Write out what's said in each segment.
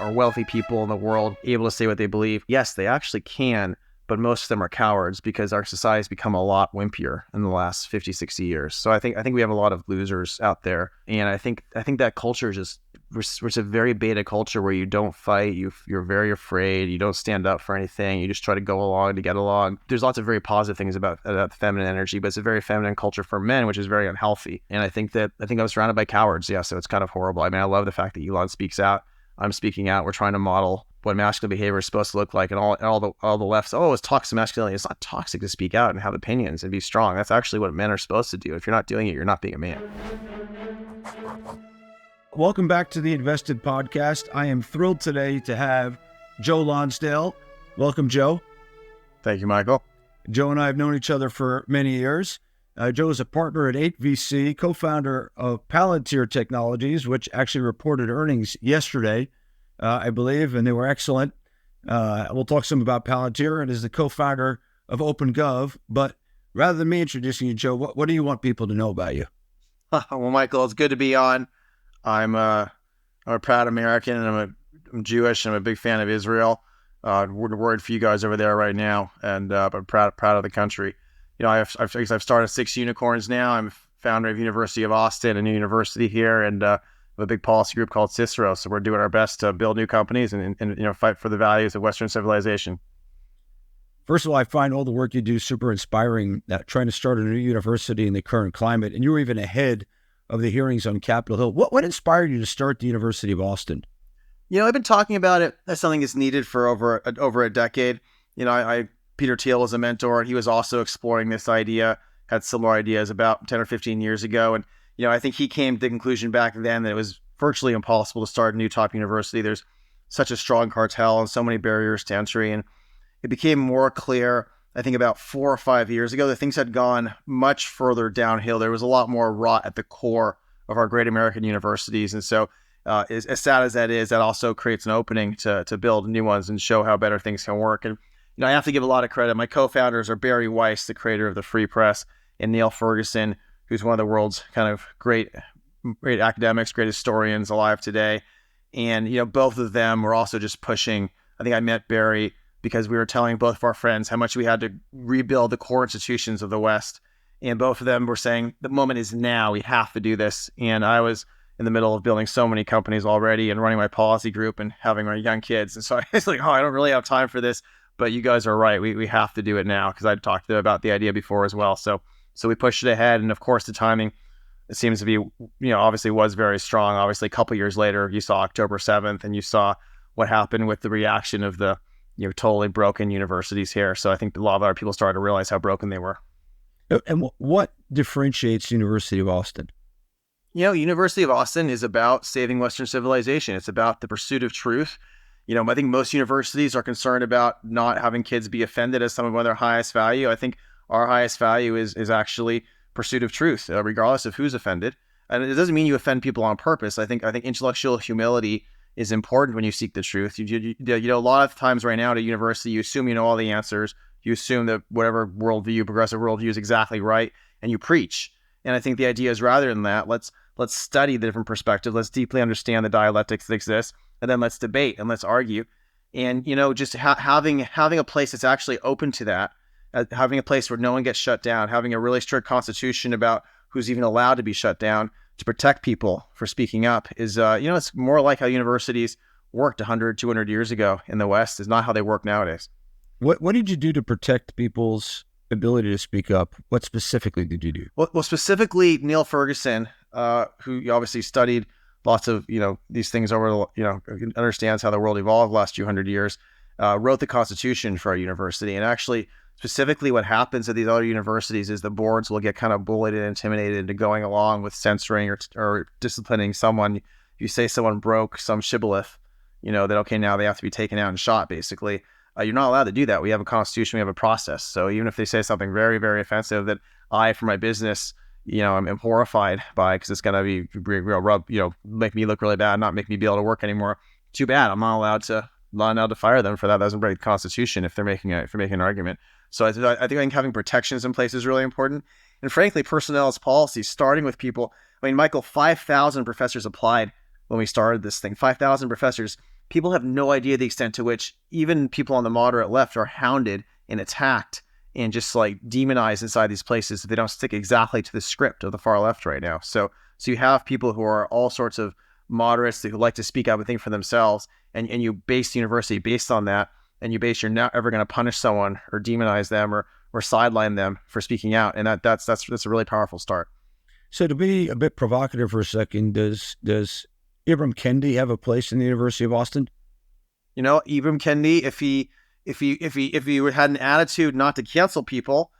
or wealthy people in the world able to say what they believe? Yes, they actually can, but most of them are cowards because our society has become a lot wimpier in the last 50, 60 years. So I think we have a lot of losers out there. And I think that culture is just, it's a very beta culture where you don't fight, you're very afraid, you don't stand up for anything, you just try to go along to get along. There's lots of very positive things about feminine energy, but it's a very feminine culture for men, which is very unhealthy. And I think I'm surrounded by cowards. Yeah, so it's kind of horrible. I mean, I love the fact that Elon speaks out. I'm speaking out. We're trying to model what masculine behavior is supposed to look like, and all the lefts, it's toxic masculinity. It's not toxic to speak out and have opinions and be strong. That's actually what men are supposed to do. If you're not doing it, you're not being a man. Welcome back to the Invested Podcast. I am thrilled today to have Joe Lonsdale. Welcome, Joe. Thank you, Michael. Joe and I have known each other for many years. Joe is a partner at 8VC, co-founder of Palantir Technologies, which actually reported earnings yesterday, I believe, and they were excellent. We'll talk some about Palantir, and is the co-founder of OpenGov. But rather than me introducing you, Joe, what do you want people to know about you? Well, Michael, it's good to be on. I'm a proud American, and I'm Jewish, and I'm a big fan of Israel. We're worried for you guys over there right now, and I'm proud of the country. I've started 6 unicorns now. I'm founder of University of Austin, a new university here, and a big policy group called Cicero. So we're doing our best to build new companies and fight for the values of Western civilization. First of all, I find all the work you do super inspiring, trying to start a new university in the current climate, and you were even ahead of the hearings on Capitol Hill. What inspired you to start the University of Austin? I've been talking about it as something that's needed for over a decade. Peter Thiel was a mentor, and he was also exploring this idea, had similar ideas about 10 or 15 years ago. And, I think he came to the conclusion back then that it was virtually impossible to start a new top university. There's such a strong cartel and so many barriers to entry. And it became more clear, I think about 4 or 5 years ago, that things had gone much further downhill. There was a lot more rot at the core of our great American universities. And so as sad as that is, that also creates an opening to build new ones and show how better things can work. And I have to give a lot of credit. My co-founders are Barry Weiss, the creator of the Free Press, and Neil Ferguson, who's one of the world's kind of great academics, great historians alive today. And, both of them were also just pushing. I think I met Barry because we were telling both of our friends how much we had to rebuild the core institutions of the West. And both of them were saying, the moment is now, we have to do this. And I was in the middle of building so many companies already and running my policy group and having my young kids. And so I was like, I don't really have time for this. But you guys are right. We have to do it now, because I'd talked to them about the idea before as well. So we pushed it ahead. And of course, the timing, it seems to be, obviously was very strong. Obviously, a couple years later, you saw October 7th, and you saw what happened with the reaction of the totally broken universities here. So I think a lot of other people started to realize how broken they were. And what differentiates University of Austin? University of Austin is about saving Western civilization. It's about the pursuit of truth. I think most universities are concerned about not having kids be offended as some of their highest value. I think our highest value is actually pursuit of truth, regardless of who's offended. And it doesn't mean you offend people on purpose. I think intellectual humility is important when you seek the truth. A lot of times right now at a university, you assume you know all the answers. You assume that whatever progressive worldview is exactly right, and you preach. And I think the idea is, rather than that, let's study the different perspectives. Let's deeply understand the dialectics that exists. And then let's debate and let's argue. And, just having a place that's actually open to that, having a place where no one gets shut down, having a really strict constitution about who's even allowed to be shut down to protect people for speaking up is, it's more like how universities worked 100, 200 years ago in the West. Is not how they work nowadays. What did you do to protect people's ability to speak up? What specifically did you do? Well, specifically Neil Ferguson, who obviously studied lots of, these things over, understands how the world evolved the last few hundred years, wrote the Constitution for our university. And actually, specifically what happens at these other universities is the boards will get kind of bullied and intimidated into going along with censoring or disciplining someone. If you say someone broke some shibboleth, that, okay, now they have to be taken out and shot, basically. You're not allowed to do that. We have a constitution, we have a process. So even if they say something very, very offensive that I, for my business, I'm horrified by, because it's going to be real make me look really bad, not make me be able to work anymore. Too bad. I'm not allowed to fire them for that. That doesn't break the Constitution if they're making an argument. So I think having protections in place is really important. And frankly, personnel as policy, starting with people. I mean, Michael, 5,000 professors applied when we started this thing. 5,000 professors. people have no idea the extent to which even people on the moderate left are hounded and attacked and just like demonized inside these places if they don't stick exactly to the script of the far left right now. So you have people who are all sorts of moderates who like to speak up and think for themselves, and you base the university based on that, and you base you're not ever going to punish someone or demonize them or sideline them for speaking out, and that's a really powerful start. So to be a bit provocative for a second, does Ibram Kendi have a place in the University of Austin? You know, Ibram Kendi, if he had an attitude not to cancel people,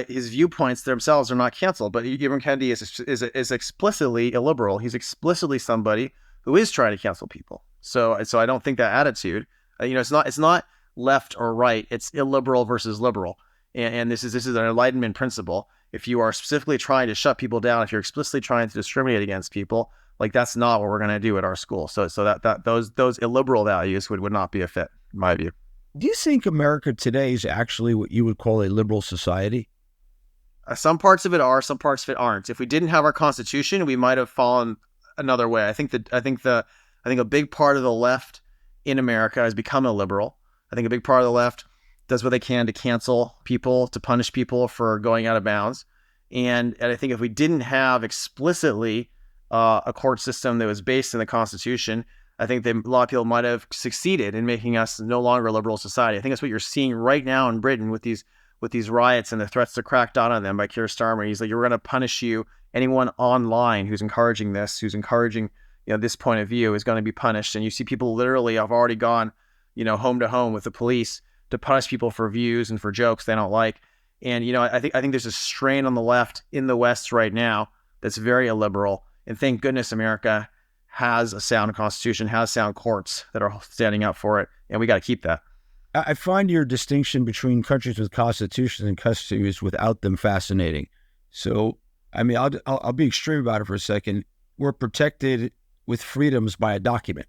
his viewpoints themselves are not canceled. But Ibram Kendi is explicitly illiberal. He's explicitly somebody who is trying to cancel people. So I don't think that attitude, it's not left or right. It's illiberal versus liberal, and this is an Enlightenment principle. If you are specifically trying to shut people down, if you're explicitly trying to discriminate against people, like that's not what we're going to do at our school. So that those illiberal values would not be a fit, in my view. Do you think America today is actually what you would call a liberal society? Some parts of it are, some parts of it aren't. If we didn't have our Constitution, we might have fallen another way. I think a big part of the left in America has become illiberal. I think a big part of the left does what they can to cancel people, to punish people for going out of bounds. And I think if we didn't have explicitly a court system that was based in the Constitution, I think that a lot of people might have succeeded in making us no longer a liberal society. I think that's what you're seeing right now in Britain with these riots and the threats to crack down on them by Keir Starmer. He's like, "You're going to punish you. Anyone online who's encouraging this, who's encouraging this point of view, is going to be punished." And you see people literally have already gone home to home with the police to punish people for views and for jokes they don't like. And I think there's a strain on the left in the West right now that's very illiberal. And thank goodness America has a sound constitution, has sound courts that are standing up for it, and we got to keep that. I find your distinction between countries with constitutions and countries without them fascinating. So, I mean, I'll be extreme about it for a second. We're protected with freedoms by a document.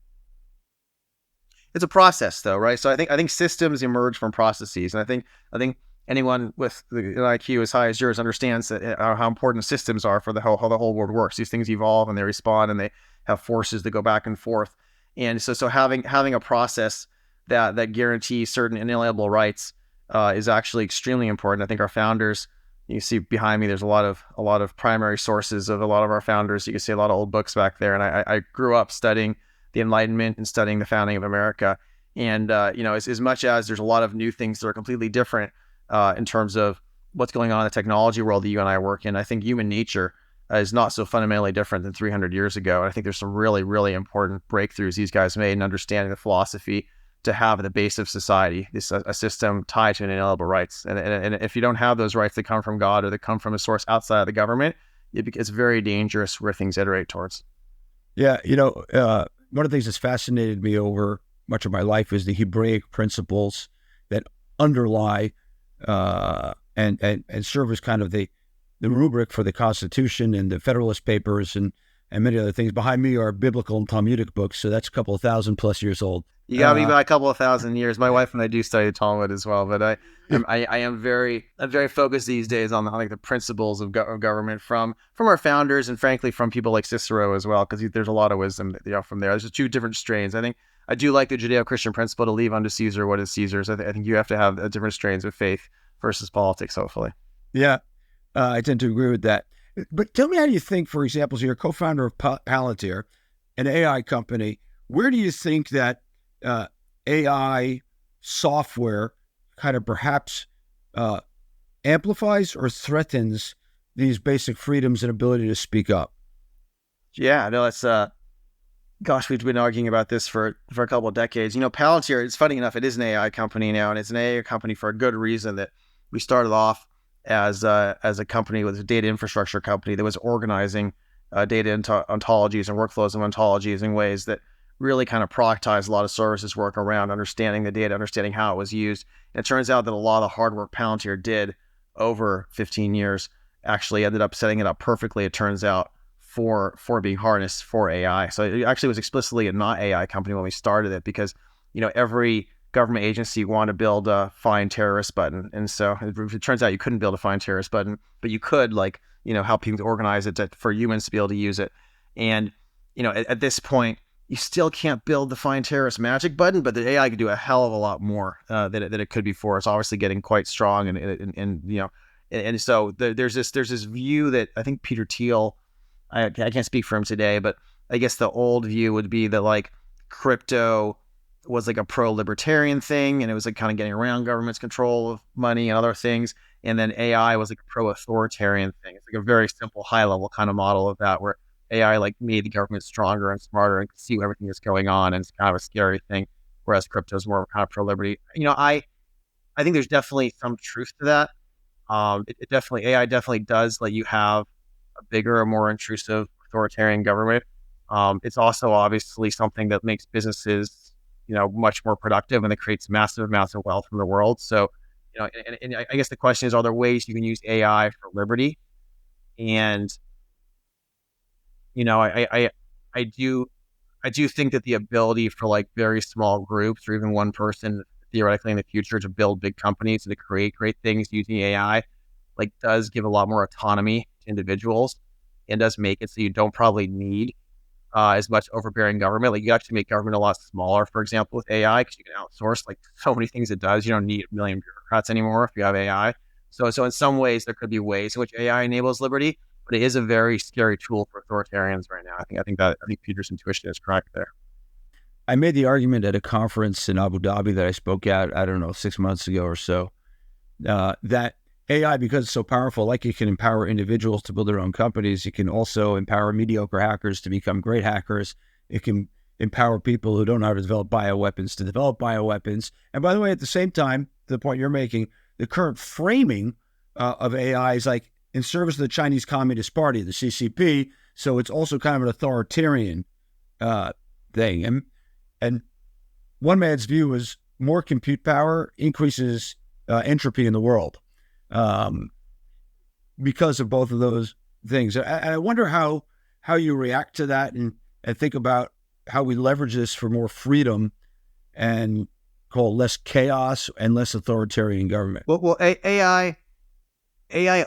It's a process, though, right? So I think systems emerge from processes, and I think anyone with an IQ as high as yours understands that how important systems are for how the whole world works. These things evolve and they respond and they have forces that go back and forth. And so having a process that guarantees certain inalienable rights is actually extremely important. I think our founders, you see behind me, there's a lot of primary sources of a lot of our founders. You can see a lot of old books back there. And I grew up studying the Enlightenment and studying the founding of America. And as much as there's a lot of new things that are completely different in terms of what's going on in the technology world that you and I work in, I think human nature is not so fundamentally different than 300 years ago. And I think there's some really, really important breakthroughs these guys made in understanding the philosophy to have at the base of society, a system tied to inalienable rights. And if you don't have those rights that come from God or that come from a source outside of the government, it's very dangerous where things iterate towards. Yeah, one of the things that's fascinated me over much of my life is the Hebraic principles that underlie and serve as kind of the rubric for the Constitution and the Federalist Papers and many other things. Behind me are biblical and Talmudic books, so that's a couple of 1,000+ years old. You got me by a couple of 1,000 years. My wife and I do study Talmud as well, but I am very focused these days on the principles of government from our founders and frankly from people like Cicero as well, because there's a lot of wisdom from there. There's just two different strains. I think I do like the Judeo-Christian principle to leave unto Caesar what is Caesar's. I think you have to have different strains of faith versus politics, hopefully. Yeah, I tend to agree with that. But tell me how you think, for example, so you're a co-founder of Palantir, an AI company. Where do you think that AI software kind of perhaps amplifies or threatens these basic freedoms and ability to speak up? Yeah, no, it's we've been arguing about this for a couple of decades. Palantir, it's funny enough, it is an AI company now, and it's an AI company for a good reason. That we started off as a company, with a data infrastructure company that was organizing data ontologies and workflows of ontologies in ways that really kind of productized a lot of services work around understanding the data, understanding how it was used. And it turns out that a lot of the hard work Palantir did over 15 years actually ended up setting it up perfectly, it turns out, for being harnessed for AI. So it actually was explicitly a not AI company when we started it, because every government agency wanted to build a find terrorist button. And so it turns out you couldn't build a find terrorist button, but you could help people organize it for humans to be able to use it. And, at this point, you still can't build the find terrorist magic button, but the AI could do a hell of a lot more than it could before. It's obviously getting quite strong, and so there's this view that I think Peter Thiel, I can't speak for him today, but I guess the old view would be that like crypto was like a pro-libertarian thing, and it was like kind of getting around government's control of money and other things. And then AI was like a pro-authoritarian thing. It's like a very simple, high-level kind of model of that, where AI like made the government stronger and smarter and could see everything that's going on, and it's kind of a scary thing. Whereas crypto is more kind of pro-liberty. I think there's definitely some truth to that. AI definitely does let you have a bigger or more intrusive authoritarian government. It's also obviously something that makes businesses, much more productive, and it creates massive amounts of wealth in the world. So, and I guess the question is, are there ways you can use AI for liberty? And, I do think that the ability for like very small groups or even one person theoretically in the future to build big companies and to create great things using AI, like does give a lot more autonomy to individuals and does make it so you don't probably need as much overbearing government. Like you actually make government a lot smaller, for example, with AI, because you can outsource like so many things it does. You don't need a million bureaucrats anymore if you have AI. So in some ways, there could be ways in which AI enables liberty, but it is a very scary tool for authoritarians right now. I think Peter's intuition is correct there. I made the argument at a conference in Abu Dhabi that I spoke at, I don't know, 6 months ago or so, that AI, because it's so powerful, like it can empower individuals to build their own companies, it can also empower mediocre hackers to become great hackers. It can empower people who don't know how to develop bioweapons to develop bioweapons. And by the way, at the same time, the point you're making, the current framing of AI is like in service of the Chinese Communist Party, the CCP. So it's also kind of an authoritarian thing. And one man's view is more compute power increases entropy in the world because of both of those things. I wonder how you react to that and think about how we leverage this for more freedom and call less chaos and less authoritarian government. Well, AI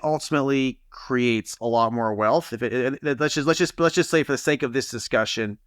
ultimately creates a lot more wealth. Let's just say, for the sake of this discussion,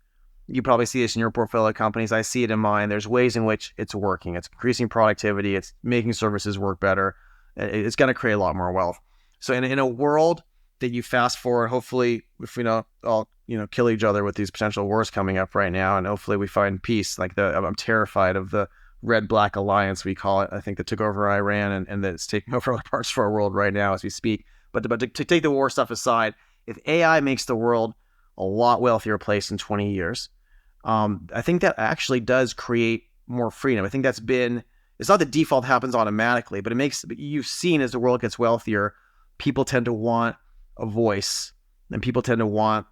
you probably see this in your portfolio companies. I see it in mine. There's ways in which it's working. It's increasing productivity. It's making services work better. It's going to create a lot more wealth. So in a world that you fast forward, hopefully, if we don't all kill each other with these potential wars coming up right now, and hopefully we find peace. I'm terrified of the red-black alliance, we call it, I think, that took over Iran and that's taking over other parts of our world right now as we speak. But to take the war stuff aside, if AI makes the world a lot wealthier place in 20 years, I think that actually does create more freedom. I think it's not the default happens automatically, but you've seen as the world gets wealthier, people tend to want a voice, and people tend to want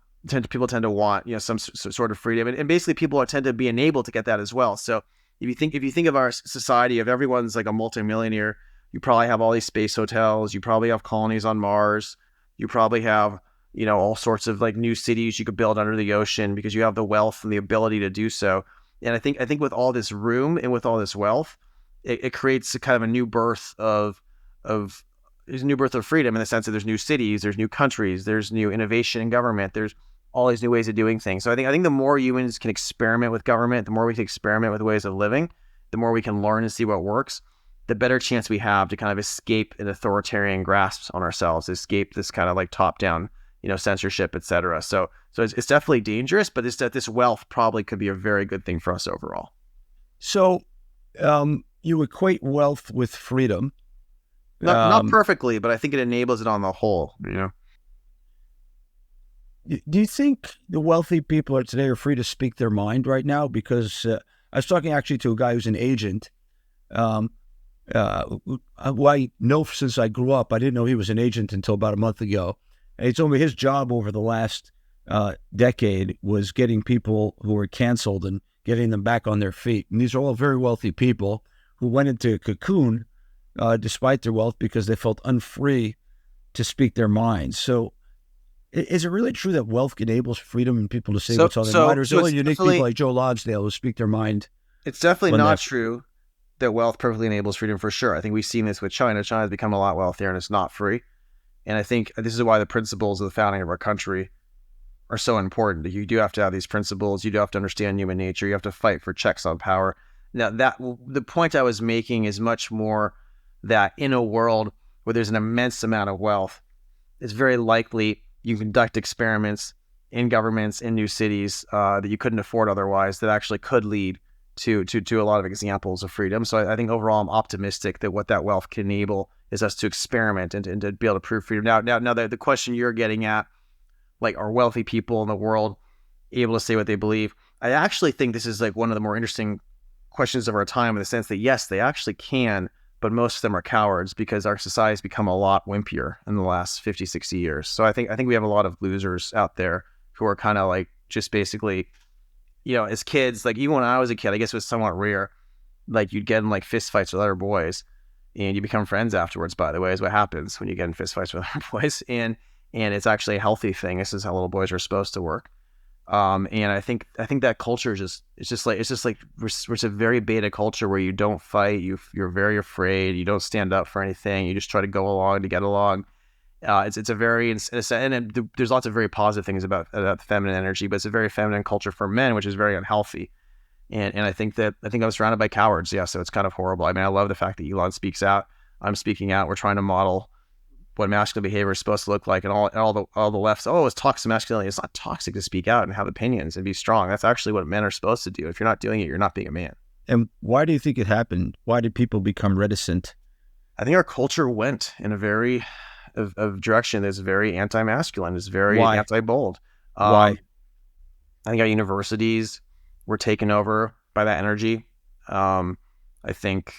some sort of freedom, and basically people tend to be enabled to get that as well. So if you think of our society, if everyone's like a multimillionaire, you probably have all these space hotels, you probably have colonies on Mars, you probably have all sorts of like new cities you could build under the ocean because you have the wealth and the ability to do so. And I think with all this room and with all this wealth, it creates a kind of a new birth of freedom, in the sense that there's new cities, there's new countries, there's new innovation in government, there's all these new ways of doing things. So I think the more humans can experiment with government, the more we can experiment with ways of living, the more we can learn and see what works, the better chance we have to kind of escape an authoritarian grasp on ourselves, escape this kind of like top-down, censorship, etc. So it's definitely dangerous, but this wealth probably could be a very good thing for us overall. So you equate wealth with freedom. Not perfectly, but I think it enables it on the whole. Do you think the wealthy people today are free to speak their mind right now? Because I was talking actually to a guy who's an agent, who I know since I grew up. I didn't know he was an agent until about a month ago. And he told me his job over the last decade was getting people who were canceled and getting them back on their feet. And these are all very wealthy people who went into a cocoon despite their wealth because they felt unfree to speak their minds. So is it really true that wealth enables freedom and people to say what's on their mind? Or is it only unique people like Joe Lonsdale who speak their mind? It's definitely not true that wealth perfectly enables freedom, for sure. I think we've seen this with China. China's become a lot wealthier and it's not free. And I think this is why the principles of the founding of our country are so important. You do have to have these principles. You do have to understand human nature. You have to fight for checks on power. Now, the point I was making is much more that in a world where there's an immense amount of wealth, it's very likely you conduct experiments in governments, in new cities that you couldn't afford otherwise, that actually could lead to a lot of examples of freedom. So I think overall I'm optimistic that what that wealth can enable is us to experiment and to be able to prove freedom. Now the question you're getting at, like, are wealthy people in the world able to say what they believe? I actually think this is like one of the more interesting questions of our time, in the sense that yes, they actually can, but most of them are cowards because our society's become a lot wimpier in the last 50, 60 years. So I think we have a lot of losers out there who are kind of like just basically, as kids, like even when I was a kid, I guess it was somewhat rare, like you'd get in like fist fights with other boys and you become friends afterwards, by the way, is what happens when you get in fist fights with other boys. And it's actually a healthy thing. This is how little boys are supposed to work. And I think that culture is just like we're a very beta culture where you don't fight, you're very afraid, you don't stand up for anything, you just try to go along to get along. It's a very, and there's lots of very positive things about feminine energy, but it's a very feminine culture for men, which is very unhealthy. And I think I was surrounded by cowards. Yeah, so it's kind of horrible. I mean, I love the fact that Elon speaks out. I'm speaking out. We're trying to model what masculine behavior is supposed to look like, and all the lefts, it's toxic masculinity. It's not toxic to speak out and have opinions and be strong. That's actually what men are supposed to do. If you're not doing it, you're not being a man. And why do you think it happened? Why did people become reticent? I think our culture went in a very of direction that's very anti-masculine. It's very anti-bold. Why? I think our universities were taken over by that energy. I think,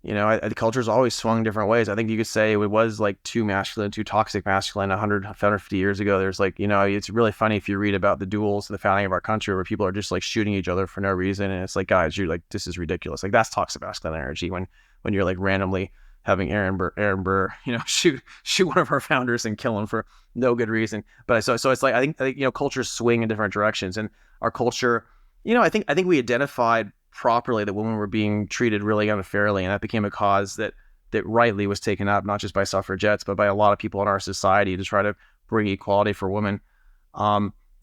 the culture's always swung different ways. I think you could say it was like too masculine, too toxic masculine 150 years ago. There's like, it's really funny if you read about the duels in the founding of our country where people are just like shooting each other for no reason. And it's like, guys, you're like, this is ridiculous. Like, that's toxic masculine energy when you're like randomly having Aaron Burr, shoot one of our founders and kill him for no good reason. But so it's like, I think cultures swing in different directions, and our culture, I think we identified properly that women were being treated really unfairly, and that became a cause that rightly was taken up, not just by suffragettes, but by a lot of people in our society to try to bring equality for women.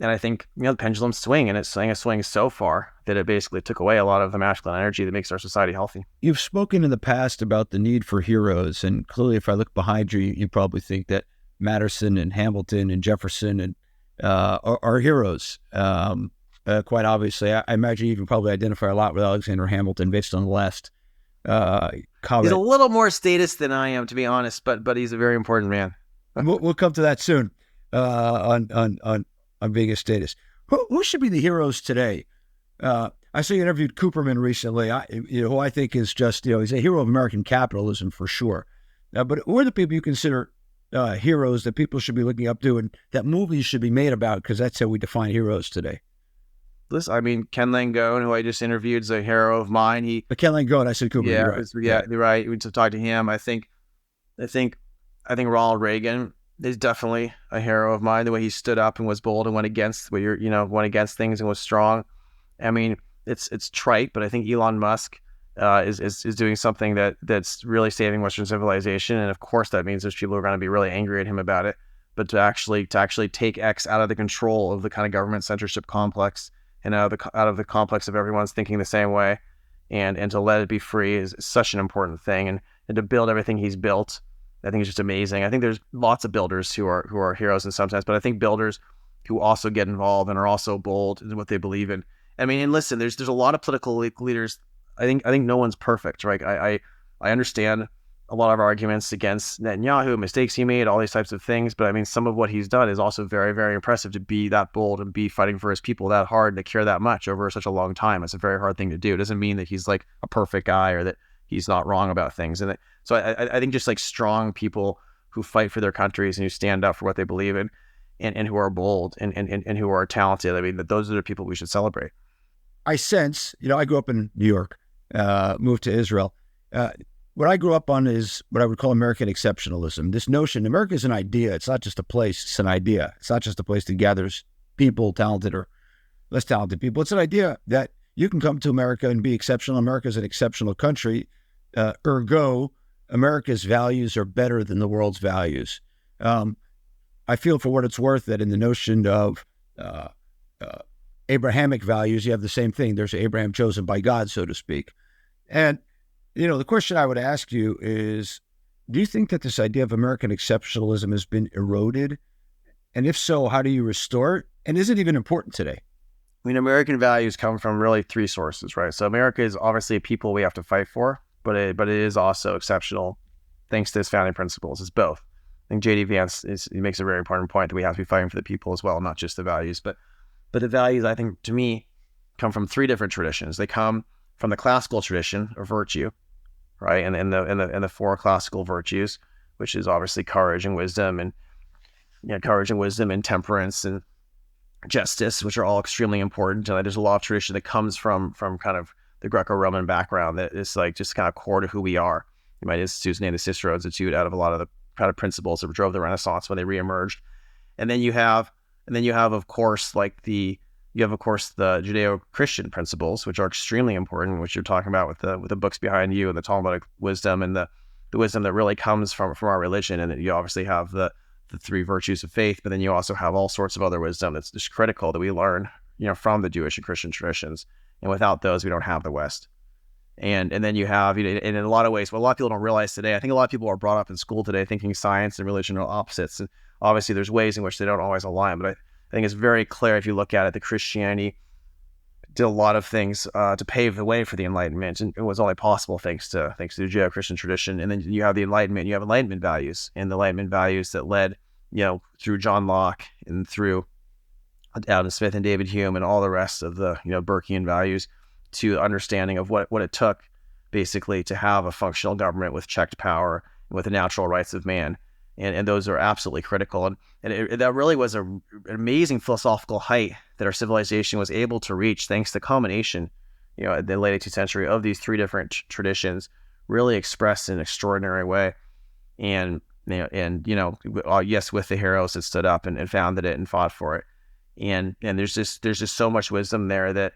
And I think, the pendulum swing, and it's swinging so far that it basically took away a lot of the masculine energy that makes our society healthy. You've spoken in the past about the need for heroes, and clearly if I look behind you, you probably think that Madison and Hamilton and Jefferson and are heroes. Quite obviously, I imagine you can probably identify a lot with Alexander Hamilton based on the last comment. He's a little more statist than I am, to be honest, but he's a very important man. We'll come to that soon on being a statist. Who should be the heroes today? I saw you interviewed Cooperman recently, who I think is just, he's a hero of American capitalism for sure. But who are the people you consider heroes that people should be looking up to and that movies should be made about? Because that's how we define heroes today. Listen, I mean, Ken Langone, who I just interviewed, is a hero of mine. Ken Langone, I said Cooperman. Yeah, you're right. We to talk to him. I think Ronald Reagan is definitely a hero of mine. The way he stood up and was bold and went against things and was strong. I mean, it's trite, but I think Elon Musk is doing something that's really saving Western civilization. And of course, that means there's people who are going to be really angry at him about it. But to actually take X out of the control of the kind of government censorship complex and out of the complex of everyone's thinking the same way, and to let it be free is such an important thing. And to build everything he's built, I think it's just amazing. I think there's lots of builders who are heroes in some sense, but I think builders who also get involved and are also bold in what they believe in. I mean, and listen, there's a lot of political leaders. I think no one's perfect, right? I understand a lot of arguments against Netanyahu, mistakes he made, all these types of things. But I mean, some of what he's done is also very, very impressive, to be that bold and be fighting for his people that hard and to care that much over such a long time. It's a very hard thing to do. It doesn't mean that he's like a perfect guy or that he's not wrong about things. And so I think just like strong people who fight for their countries and who stand up for what they believe in and who are bold and who are talented. I mean, those are the people we should celebrate. I sense, I grew up in New York, moved to Israel. What I grew up on is what I would call American exceptionalism. This notion, America is an idea. It's not just a place. It's an idea. It's not just a place that gathers people, talented or less talented people. It's an idea that you can come to America and be exceptional. America is an exceptional country. Ergo, America's values are better than the world's values. I I feel for what it's worth that in the notion of uh, uh, Abrahamic values, you have the same thing. There's Abraham chosen by God, so to speak. And, the question I would ask you is, do you think that this idea of American exceptionalism has been eroded? And if so, how do you restore it? And is it even important today? I mean, American values come from really three sources, right? So America is obviously a people we have to fight for, but it is also exceptional thanks to its founding principles. It's both. I think J.D. Vance he makes a very important point that we have to be fighting for the people as well, not just the values. But the values, I think, to me, come from three different traditions. They come from the classical tradition of virtue, right? And the four classical virtues, which is obviously courage and wisdom, and temperance and justice, which are all extremely important. And there's a lot of tradition that comes from kind of the Greco-Roman background that is like just kind of core to who we are. My institute's named the Cicero Institute out of a lot of the kind of principles that drove the Renaissance when they reemerged. And then you have, of course, the Judeo-Christian principles, which are extremely important, which you're talking about with the books behind you and the Talmudic wisdom and the wisdom that really comes from our religion. And then you obviously have the three virtues of faith, but then you also have all sorts of other wisdom that's just critical that we learn, from the Jewish and Christian traditions. And without those, we don't have the West. And then you have, and in a lot of ways, what a lot of people don't realize today, I think a lot of people are brought up in school today thinking science and religion are opposites. And obviously there's ways in which they don't always align, but I think it's very clear if you look at it that Christianity did a lot of things to pave the way for the Enlightenment, and it was only possible thanks to the Judeo-Christian tradition. And then you have the Enlightenment, you have Enlightenment values, and the Enlightenment values that led, through John Locke and through Adam Smith and David Hume and all the rest of the Burkean values to understanding of what it took basically to have a functional government with checked power and with the natural rights of man. And those are absolutely critical. And that really was an amazing philosophical height that our civilization was able to reach thanks to the combination, in the late 18th century of these three different traditions really expressed in an extraordinary way. And, yes, with the heroes that stood up and founded it and fought for it. And there's just so much wisdom there that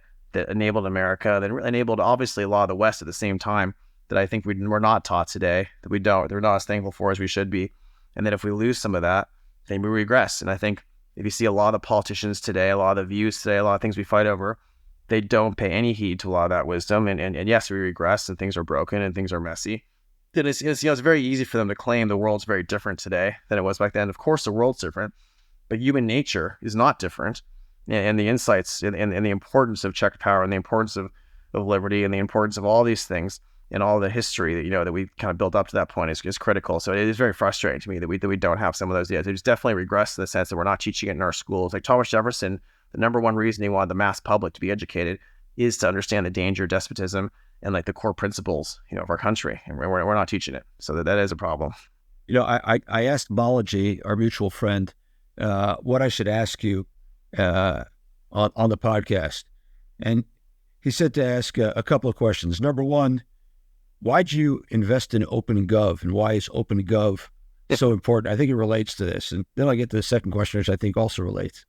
enabled America, that enabled obviously a lot of the West at the same time that I think we're not taught today, that we're not as thankful for as we should be. And that if we lose some of that, then we regress. And I think if you see a lot of the politicians today, a lot of the views today, a lot of things we fight over, they don't pay any heed to a lot of that wisdom. And yes, we regress and things are broken and things are messy. Then it's very easy for them to claim the world's very different today than it was back then. Of course, the world's different, but human nature is not different. And the insights and the importance of checked power and the importance of liberty and the importance of all these things and all the history that that we kind of built up to that point is critical. So it is very frustrating to me that we don't have some of those ideas. It's definitely regressed in the sense that we're not teaching it in our schools. Like Thomas Jefferson, the number one reason he wanted the mass public to be educated is to understand the danger of despotism and the core principles, of our country. And we're not teaching it. So that is a problem. I asked Balaji, our mutual friend, what I should ask you on the podcast. And he said to ask a couple of questions. Number one, why'd you invest in OpenGov, and why is OpenGov so important? I think it relates to this. And then I get to the second question, which I think also relates.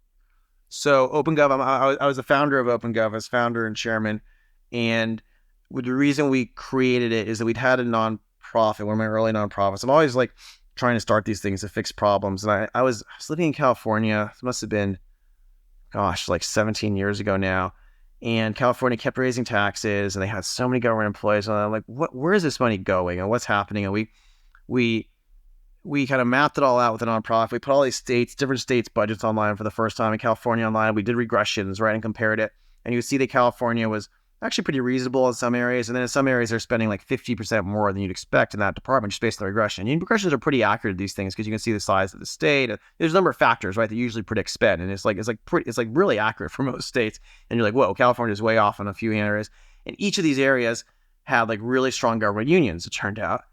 So OpenGov, I was the founder of OpenGov. I was founder and chairman. And the reason we created it is that we'd had a nonprofit, one of my early nonprofits. I'm always trying to start these things to fix problems. And I was living in California. It must have been, 17 years ago now. And California kept raising taxes, and they had so many government employees. And I'm like, where is this money going, and what's happening? And we kind of mapped it all out with a nonprofit. We put all these different states' budgets online for the first time. In California online, we did regressions, right, and compared it. And you see that California was actually pretty reasonable in some areas, and then in some areas they're spending 50% more than you'd expect in that department just based on the regression. And regressions are pretty accurate at these things because you can see the size of the state. There's a number of factors, right, that usually predict spend, and it's really accurate for most states. And you're like, whoa, California's way off in a few areas. And each of these areas had really strong government unions, it turned out,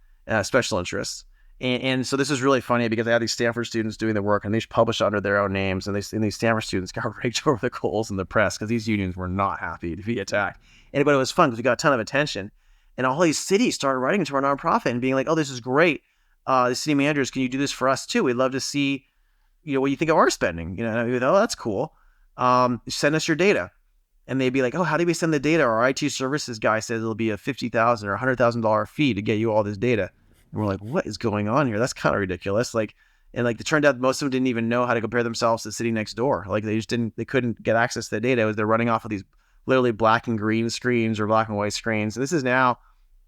special interests. And so this is really funny because I had these Stanford students doing the work, and they published under their own names, and these Stanford students got raked over the coals in the press because these unions were not happy to be attacked. But it was fun because we got a ton of attention, and all these cities started writing to our nonprofit and being like, "Oh, this is great. The city managers, can you do this for us too? We'd love to see, what you think of our spending. And I'd be like, oh, that's cool. Send us your data." And they'd be like, "Oh, how do we send the data? Our IT services guy says it'll be a $50,000 or $100,000 fee to get you all this data." And we're like, what is going on here? That's kind of ridiculous. And like it turned out most of them didn't even know how to compare themselves to the city next door. Like they couldn't get access to the data. They're running off of these literally black and green screens or black and white screens. And this is now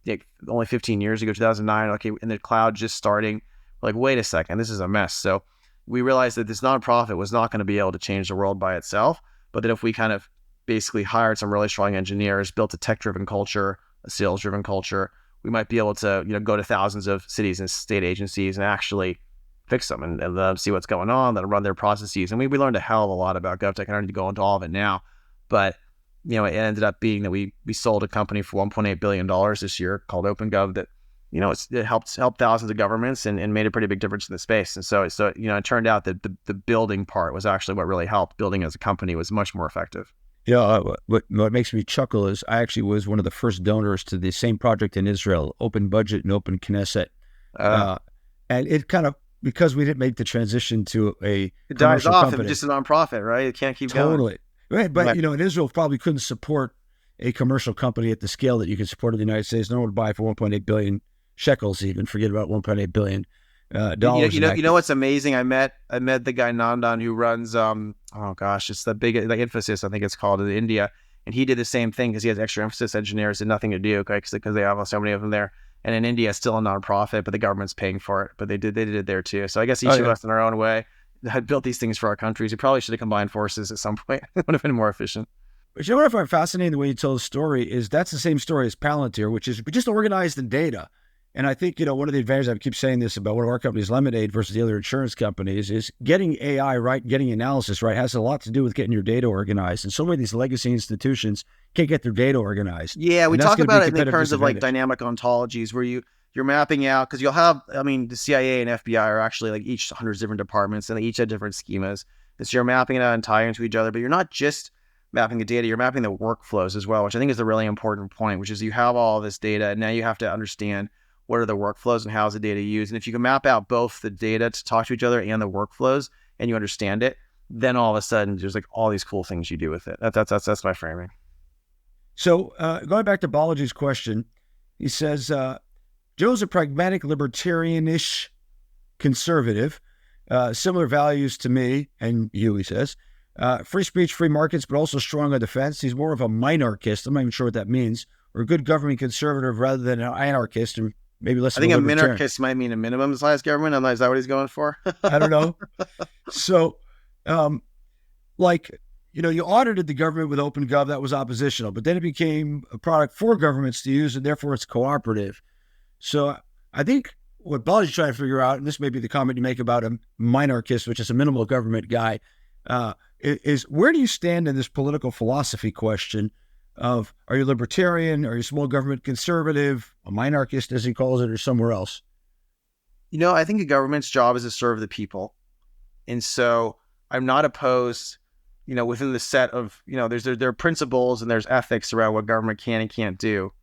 like only 15 years ago, 2009. Okay, and the cloud just starting. We're like, wait a second, this is a mess. So we realized that this nonprofit was not going to be able to change the world by itself, but that if we kind of basically hired some really strong engineers, built a tech-driven culture, a sales-driven culture, we might be able to, go to thousands of cities and state agencies and actually fix them and let them see what's going on, let them run their processes. And we learned a hell of a lot about GovTech. I don't need to go into all of it now, but it ended up being that we sold a company for $1.8 billion this year called OpenGov that, it helped thousands of governments and made a pretty big difference in the space. And so it turned out that the building part was actually what really helped. Building as a company was much more effective. What makes me chuckle is I actually was one of the first donors to the same project in Israel, Open Budget and Open Knesset. And it kind of, because we didn't make the transition to it dies off company, and just a nonprofit, right? It can't keep totally. going. Right. But, in Israel probably couldn't support a commercial company at the scale that you can support in the United States. No one would buy for 1.8 billion shekels, even forget about 1.8 billion dollars. You know what's amazing? I met the guy Nandan who runs it's the big Emphasis, I think it's called, in India, and he did the same thing because he has extra Emphasis engineers and nothing to do, okay, because they have so many of them there. And in India, it's still a nonprofit, but the government's paying for it. But they did it there too. So I guess each of us in our own way had built these things for our countries. We probably should have combined forces at some point. It would have been more efficient. But what I find fascinating the way you tell the story is that's the same story as Palantir, which is just organized in data. And I think, one of the advantages, I keep saying this about one of our companies, Lemonade, versus the other insurance companies, is getting AI right, getting analysis right, has a lot to do with getting your data organized. And so many of these legacy institutions can't get their data organized. Yeah, we talk about it in terms of like dynamic ontologies where you're mapping out, because you'll have, the CIA and FBI are actually like each hundreds of different departments and they each have different schemas. And so you're mapping it out and tying into each other, but you're not just mapping the data, you're mapping the workflows as well, which I think is a really important point, which is you have all this data and now you have to understand what are the workflows and how is the data used. And if you can map out both the data to talk to each other and the workflows and you understand it, then all of a sudden there's like all these cool things you do with it. That's my framing. So going back to Balaji's question, he says, Joe's a pragmatic libertarian-ish conservative, similar values to me and you, he says. Free speech, free markets, but also strong on defense. He's more of a minarchist. I'm not even sure what that means. Or a good government conservative rather than an anarchist, or maybe less. I think a minarchist might mean a minimum size government. Is that what he's going for? I don't know. So, you audited the government with OpenGov. That was oppositional, but then it became a product for governments to use, and therefore it's cooperative. So I think what Balaji's trying to figure out, and this may be the comment you make about a minarchist, which is a minimal government guy, is where do you stand in this political philosophy question of, are you libertarian, are you small government conservative, a minarchist as he calls it, or somewhere else? I think a government's job is to serve the people. And so I'm not opposed, within the set of, there are principles and there's ethics around what government can and can't do.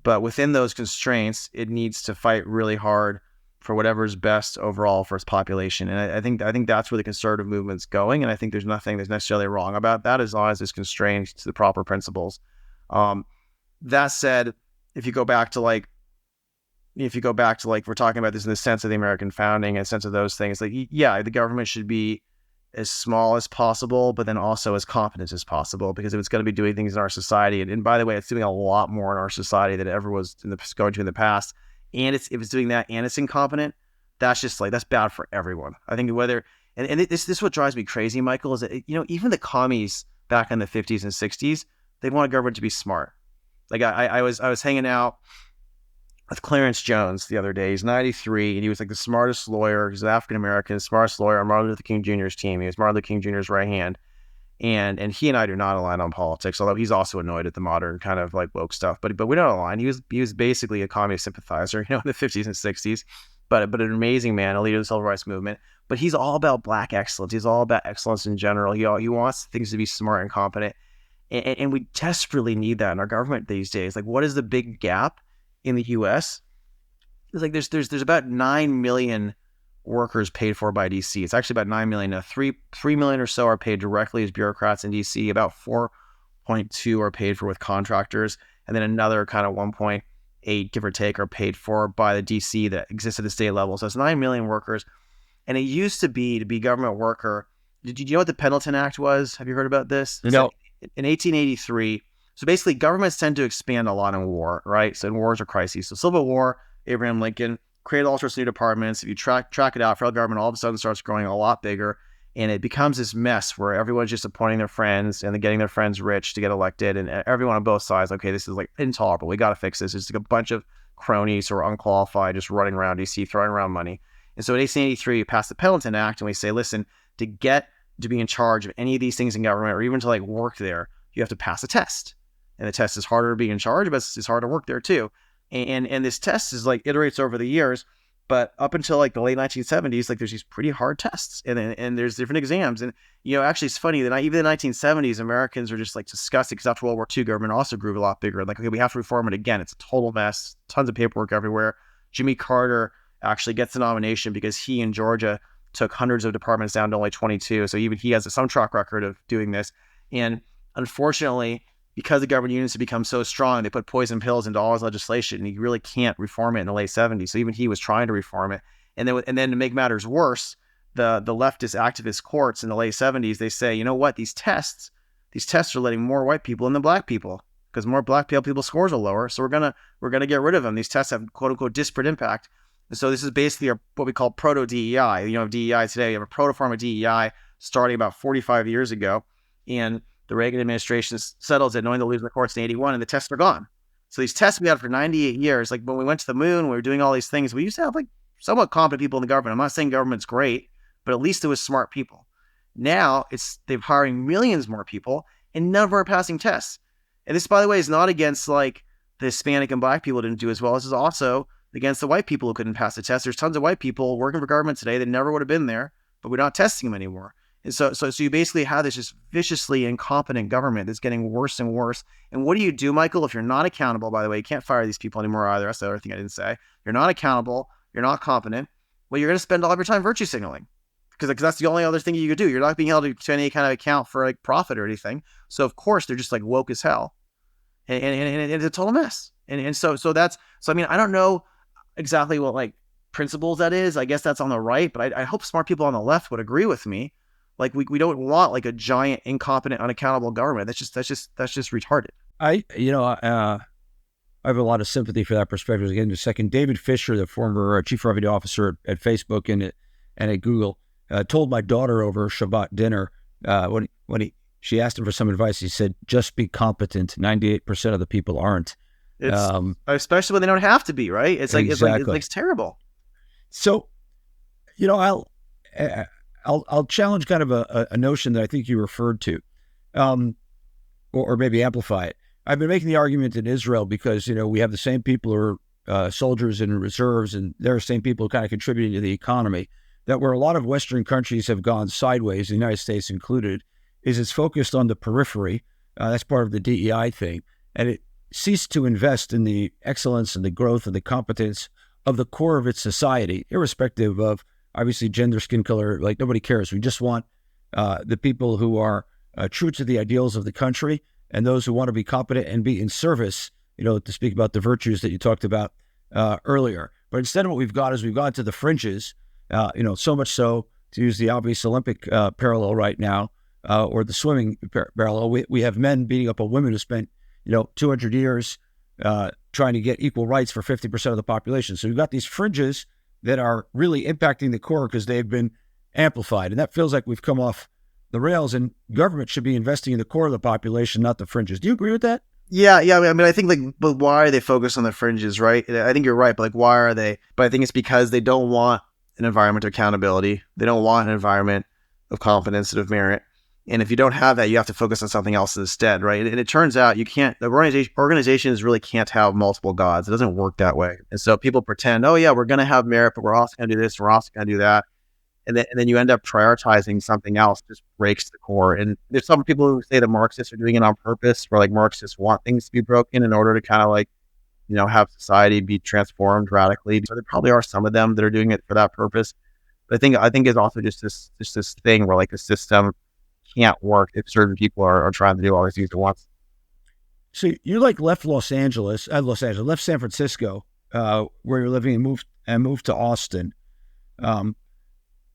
But within those constraints, it needs to fight really hard for whatever's best overall for its population. And I think that's where the conservative movement's going. And I think there's nothing that's necessarily wrong about that as long as it's constrained to the proper principles. That said, if you go back to like we're talking about this in the sense of the American founding and sense of those things, like, yeah, the government should be as small as possible, but then also as competent as possible, because if it's going to be doing things in our society, and by the way, it's doing a lot more in our society than it ever was going to in the past. And if it's doing that and it's incompetent, that's just that's bad for everyone. I think this is what drives me crazy, Michael, is that, even the commies back in the 50s and 60s, they want government to be smart. Like I was hanging out with Clarence Jones the other day. He's 93 and he was like the smartest lawyer. He's an African-American, smartest lawyer on Martin Luther King Jr.'s team. He was Martin Luther King Jr.'s right hand. And he and I do not align on politics, although he's also annoyed at the modern kind of like woke stuff. But we don't align. He was basically a communist sympathizer, in the 50s and 60s, but an amazing man, a leader of the civil rights movement. But he's all about black excellence. He's all about excellence in general. He wants things to be smart and competent, and we desperately need that in our government these days. Like, what is the big gap in the U.S.? It's like there's about 9 million workers paid for by DC. It's actually about 9 million. Now, 3 million or so are paid directly as bureaucrats in DC. About 4.2 are paid for with contractors. And then another kind of 1.8, give or take, are paid for by the DC that exists at the state level. So it's 9 million workers. And it used to be government worker. Did you know what the Pendleton Act was? Have you heard about this? No. So in 1883, so basically governments tend to expand a lot in war, right? So in wars or crises. So Civil War, Abraham Lincoln created all sorts of new departments. If you track it out, federal government all of a sudden starts growing a lot bigger. And it becomes this mess where everyone's just appointing their friends and they're getting their friends rich to get elected. And everyone on both sides, okay, this is like intolerable. We got to fix this. It's like a bunch of cronies who are unqualified, just running around DC, throwing around money. And so in 1883, we passed the Pendleton Act and we say, listen, to get to be in charge of any of these things in government or even to like work there, you have to pass a test. And the test is harder to be in charge, but it's hard to work there too. And this test is like iterates over the years. But up until like the late 1970s, like there's these pretty hard tests and there's different exams. And, actually it's funny that even in the 1970s, Americans were just like disgusted because after World War II, government also grew a lot bigger. Like, okay, we have to reform it again. It's a total mess, tons of paperwork everywhere. Jimmy Carter actually gets the nomination because he in Georgia took hundreds of departments down to only 22. So even he has some track record of doing this. And unfortunately, because the government unions have become so strong, they put poison pills into all his legislation, and he really can't reform it in the late 70s. So even he was trying to reform it. And then to make matters worse, the leftist activist courts in the late 70s, they say, you know what, these tests are letting more white people in than black people because more black people scores are lower. So we're gonna get rid of them. These tests have quote unquote disparate impact. And so this is basically what we call proto DEI. DEI today, you have a proto form of DEI starting about 45 years ago, and the Reagan administration settles it knowing they'll lose the courts in 81, and the tests are gone. So these tests we had for 98 years, like when we went to the moon, we were doing all these things. We used to have like somewhat competent people in the government. I'm not saying government's great, but at least it was smart people. Now they're hiring millions more people, and none of them are passing tests. And this, by the way, is not against like the Hispanic and black people didn't do as well. This is also against the white people who couldn't pass the test. There's tons of white people working for government today that never would have been there, but we're not testing them anymore. And so you basically have this just viciously incompetent government that's getting worse and worse. And what do you do, Michael, if you're not accountable? By the way, you can't fire these people anymore either. That's the other thing I didn't say. You're not accountable. You're not competent. Well, you're going to spend all of your time virtue signaling because that's the only other thing you could do. You're not being held to any kind of account for like profit or anything. So of course they're just like woke as hell, and it's a total mess. And so I mean, I don't know exactly what like principles that is. I guess that's on the right, but I hope smart people on the left would agree with me. Like we don't want like a giant, incompetent, unaccountable government. That's just retarded. I have a lot of sympathy for that perspective. Again, in a second, David Fisher, the former chief revenue officer at Facebook and at Google, told my daughter over Shabbat dinner when she asked him for some advice. He said, "Just be competent. 98% of the people aren't." Especially when they don't have to be, right? It's like exactly. It's terrible. So, I'll challenge kind of a notion that I think you referred to, or maybe amplify it. I've been making the argument in Israel because, we have the same people who are soldiers and reserves, and they're the same people kind of contributing to the economy, that where a lot of Western countries have gone sideways, the United States included, is it's focused on the periphery. That's part of the DEI thing. And it ceased to invest in the excellence and the growth and the competence of the core of its society, irrespective of obviously gender, skin color. Like nobody cares. We just want the people who are true to the ideals of the country and those who want to be competent and be in service, to speak about the virtues that you talked about earlier. But instead of what we've got is we've gone to the fringes, so much so, to use the obvious Olympic parallel right now, or the swimming parallel, we have men beating up on women who spent 200 years trying to get equal rights for 50% of the population. So we've got these fringes that are really impacting the core because they've been amplified. And that feels like we've come off the rails, and government should be investing in the core of the population, not the fringes. Do you agree with that? Yeah. I mean, I think but why are they focused on the fringes, right? I think you're right, but why are they? But I think it's because they don't want an environment of accountability. They don't want an environment of competence and of merit. And if you don't have that, you have to focus on something else instead, right? And it turns out the organizations really can't have multiple gods. It doesn't work that way. And so people pretend, oh yeah, we're going to have merit, but we're also going to do this, we're also going to do that. And then you end up prioritizing something else, just breaks the core. And there's some people who say that Marxists are doing it on purpose, where like Marxists want things to be broken in order to kind of like, have society be transformed radically. So there probably are some of them that are doing it for that purpose. But I think it's also just this thing where like the system can't work if certain people are trying to do all these things at once. So you like left left San Francisco, where you're living, and moved to Austin.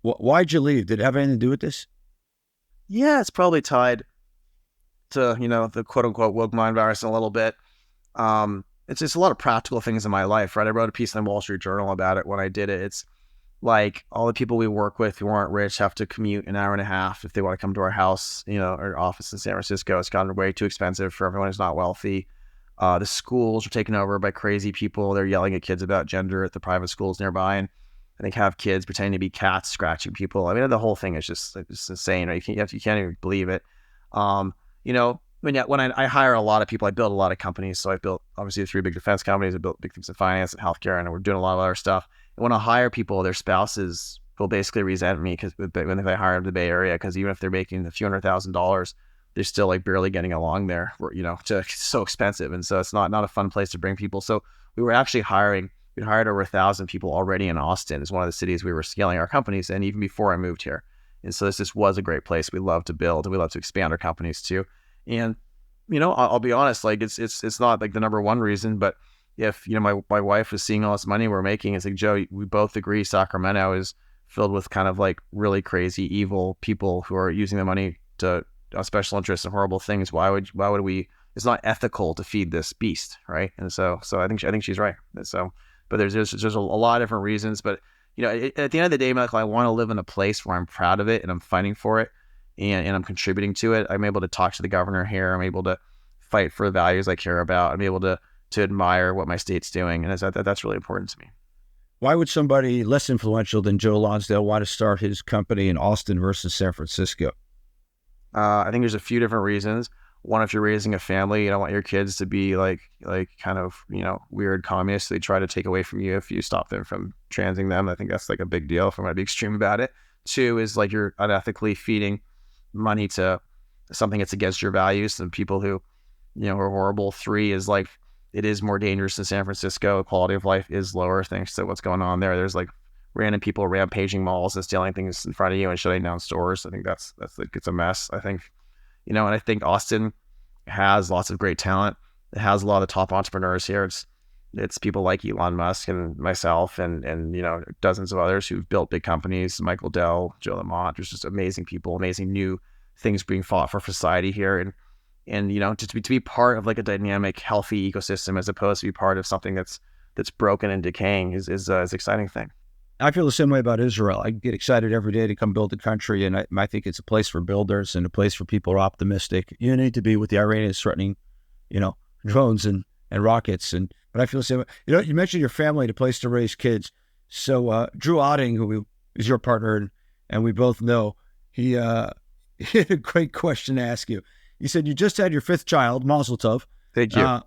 Why'd you leave? Did it have anything to do with this? Yeah, it's probably tied to, the quote unquote woke mind virus in a little bit. It's just a lot of practical things in my life, right? I wrote a piece in the Wall Street Journal about it when I did it. It's like all the people we work with who aren't rich have to commute an hour and a half if they want to come to our house, our office in San Francisco. It's gotten way too expensive for everyone who's not wealthy. The schools are taken over by crazy people. They're yelling at kids about gender at the private schools nearby, and I think have kids pretending to be cats scratching people. I mean, the whole thing is just insane. Right? You can't even believe it. When I hire a lot of people, I build a lot of companies. So I built obviously 3 big defense companies. I built big things in finance and healthcare, and we're doing a lot of other stuff. And when I hire people, their spouses will basically resent me because when they hire them in the Bay Area, because even if they're making a few $100,000, they're still like barely getting along there. It's so expensive, and so it's not a fun place to bring people. So we were actually hiring. We hired over 1,000 people already in Austin. It's one of the cities we were scaling our companies in, even before I moved here. And so this just was a great place. We love to build, and we love to expand our companies too. And I'll be honest, like it's not like the number one reason, but if my wife was seeing all this money we're making, it's like, Joe, we both agree Sacramento is filled with kind of like really crazy, evil people who are using the money to special interests and horrible things. Why would we? It's not ethical to feed this beast, right? And so I think she's right. And so, but there's a lot of different reasons, but at the end of the day, Michael, I want to live in a place where I'm proud of it and I'm fighting for it and I'm contributing to it. I'm able to talk to the governor here. I'm able to fight for the values I care about. I'm able to admire what my state's doing. And that's really important to me. Why would somebody less influential than Joe Lonsdale want to start his company in Austin versus San Francisco? I think there's a few different reasons. One, if you're raising a family, you don't want your kids to be like kind of, weird communists. They try to take away from you if you stop them from transing them. I think that's like a big deal if I'm going to be extreme about it. 2 is like you're unethically feeding money to something that's against your values and people who, are horrible. 3 is like, it is more dangerous in San Francisco. Quality of life is lower thanks to what's going on there. There's like random people rampaging malls and stealing things in front of you and shutting down stores. I think that's like, it's a mess. I think, and I think Austin has lots of great talent. It has a lot of top entrepreneurs here. It's people like Elon Musk and myself and dozens of others who've built big companies, Michael Dell, Joe Lamont. There's just amazing people, amazing new things being fought for society here. And to be part of like a dynamic, healthy ecosystem as opposed to be part of something that's broken and decaying is an exciting thing. I feel the same way about Israel. I get excited every day to come build a country, and I think it's a place for builders and a place for people who are optimistic. You need to be with the Iranians threatening, drones and rockets. But I feel the same way. You mentioned your family, the place to raise kids. So Drew Otting, who is your partner, and we both know, he had a great question to ask you. He said, you just had your 5th child, Mazel Tov. Thank you.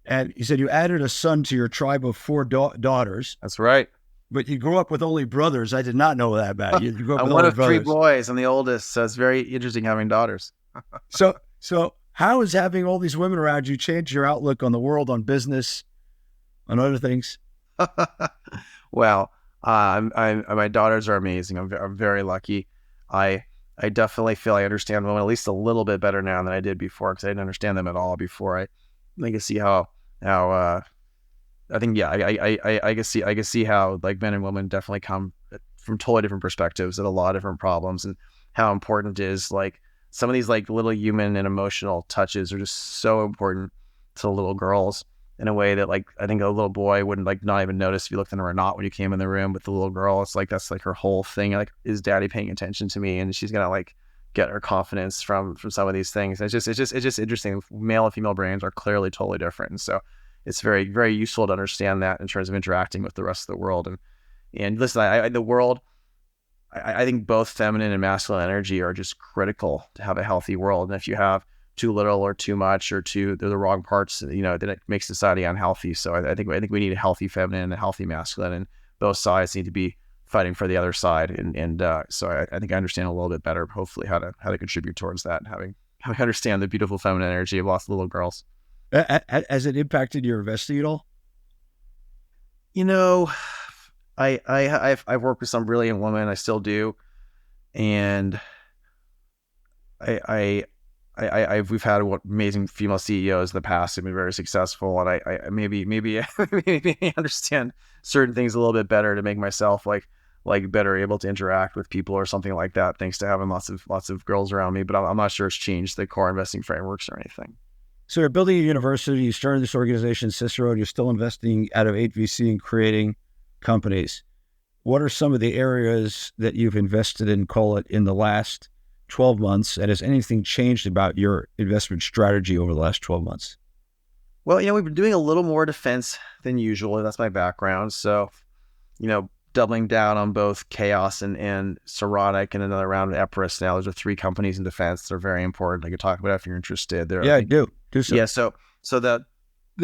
And he said you added a son to your tribe of 4 daughters. That's right. But you grew up with only brothers. I did not know that about you. You grew up I'm with one only of brothers. 3 boys. I'm the oldest, so it's very interesting having daughters. So how has having all these women around you changed your outlook on the world, on business, on other things? Well, my daughters are amazing. I'm very lucky. I definitely feel I understand women at least a little bit better now than I did before, because I didn't understand them at all before. I can see how I think, yeah, I can see how like men and women definitely come from totally different perspectives at a lot of different problems, and how important it is like some of these like little human and emotional touches are just so important to little girls in a way that like I think a little boy wouldn't like not even notice if you looked at her or not when you came in the room. With the little girl, it's like that's like her whole thing. Like, is daddy paying attention to me? And she's gonna like get her confidence from some of these things. It's just interesting. Male and female brains are clearly totally different, and so it's very, very useful to understand that in terms of interacting with the rest of the world. And listen, I think both feminine and masculine energy are just critical to have a healthy world. And if you have too little or too much or they're the wrong parts, then it makes society unhealthy. So I think we need a healthy feminine and a healthy masculine, and both sides need to be fighting for the other side. And so I think I understand a little bit better, hopefully, how to contribute towards that, and having understand the beautiful feminine energy of lots of little girls. Has it impacted your investing at all? I've worked with some brilliant women. I still do, and we've had amazing female CEOs in the past who've been very successful, and I maybe I understand certain things a little bit better to make myself like like better able to interact with people or something like that, thanks to having lots of girls around me. But I'm not sure it's changed the core investing frameworks or anything. So you're building a university, you started this organization, Cicero, and you're still investing out of 8VC and creating companies. What are some of the areas that you've invested in, call it, in the last 12 months? And has anything changed about your investment strategy over the last 12 months? Well, we've been doing a little more defense than usual. That's my background. So, doubling down on both Chaos and Saronic and another round of Epirus. Now, those are 3 companies in defense that are very important. I could talk about it if you're interested. I do. Do so. Yeah, so the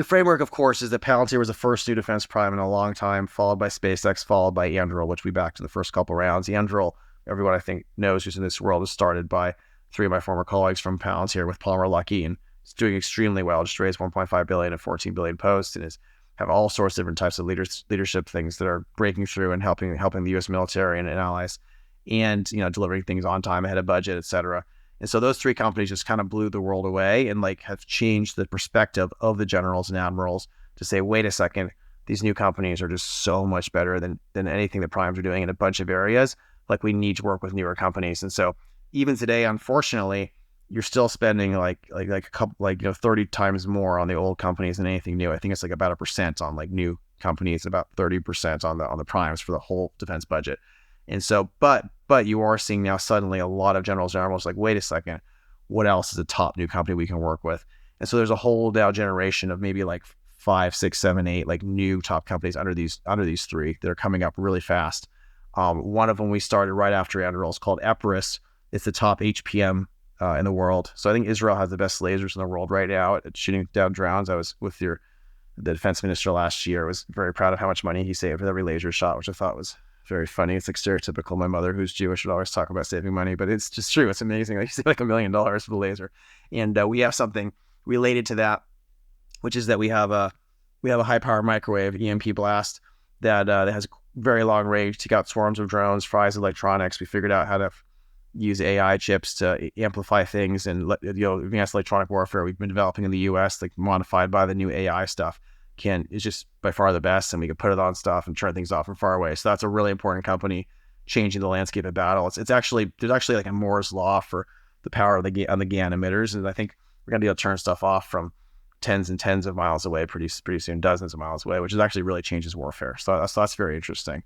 framework, of course, is that Palantir was the first new defense prime in a long time, followed by SpaceX, followed by Anduril, which we backed in the first couple rounds. Anduril, everyone I think knows who's in this world, was started by 3 of my former colleagues from Palantir with Palmer Luckey, and it's doing extremely well. Just raised 1.5 billion and 14 billion post, and have all sorts of different types of leadership things that are breaking through and helping the U.S. military and allies, and delivering things on time, ahead of budget, et cetera. And so those 3 companies just kind of blew the world away and have changed the perspective of the generals and admirals to say, wait a second, these new companies are just so much better than anything that primes are doing in a bunch of areas. Like, we need to work with newer companies. And so even today, unfortunately, you're still spending a couple 30 times more on the old companies than anything new. I think it's about 1% on new companies, about 30% on the primes for the whole defense budget. And so, but you are seeing now suddenly a lot of generals and admirals wait a second, what else is a top new company we can work with? And so there's a whole now generation of maybe 5, 6, 7, 8 new top companies under these 3 that are coming up really fast. One of them we started right after Anduril is called Epirus. It's the top HPM in the world. So I think Israel has the best lasers in the world right now at shooting down drones. I was with the defense minister last year. I was very proud of how much money he saved with every laser shot, which I thought was very funny. It's stereotypical. My mother, who's Jewish, would always talk about saving money, but it's just true. It's amazing. You save $1 million for the laser. And we have something related to that, which is that we have a high power microwave EMP blast that has very long range, take out swarms of drones, fries electronics. We figured out how to use AI chips to amplify things, and advanced electronic warfare we've been developing in the US, modified by the new AI stuff, is just by far the best, and we can put it on stuff and turn things off from far away. So that's a really important company changing the landscape of battle. There's actually a Moore's law for the power of on the GaN emitters, and I think we're gonna be able to turn stuff off from tens and tens of miles away pretty soon, dozens of miles away, which is actually really changes warfare. So that's very interesting.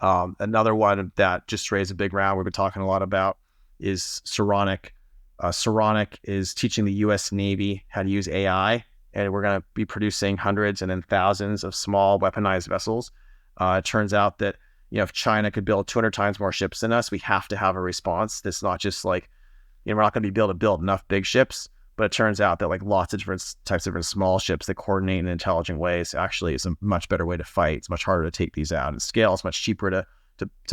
Another one that just raised a big round we've been talking a lot about is Saronic. Saronic is teaching the U.S. Navy how to use AI, and we're going to be producing hundreds and then thousands of small weaponized vessels. It turns out that if China could build 200 times more ships than us, we have to have a response that's not just we're not going to be able to build enough big ships, but it turns out that lots of different types of different small ships that coordinate in intelligent ways actually is a much better way to fight. It's much harder to take these out, and scale is much cheaper to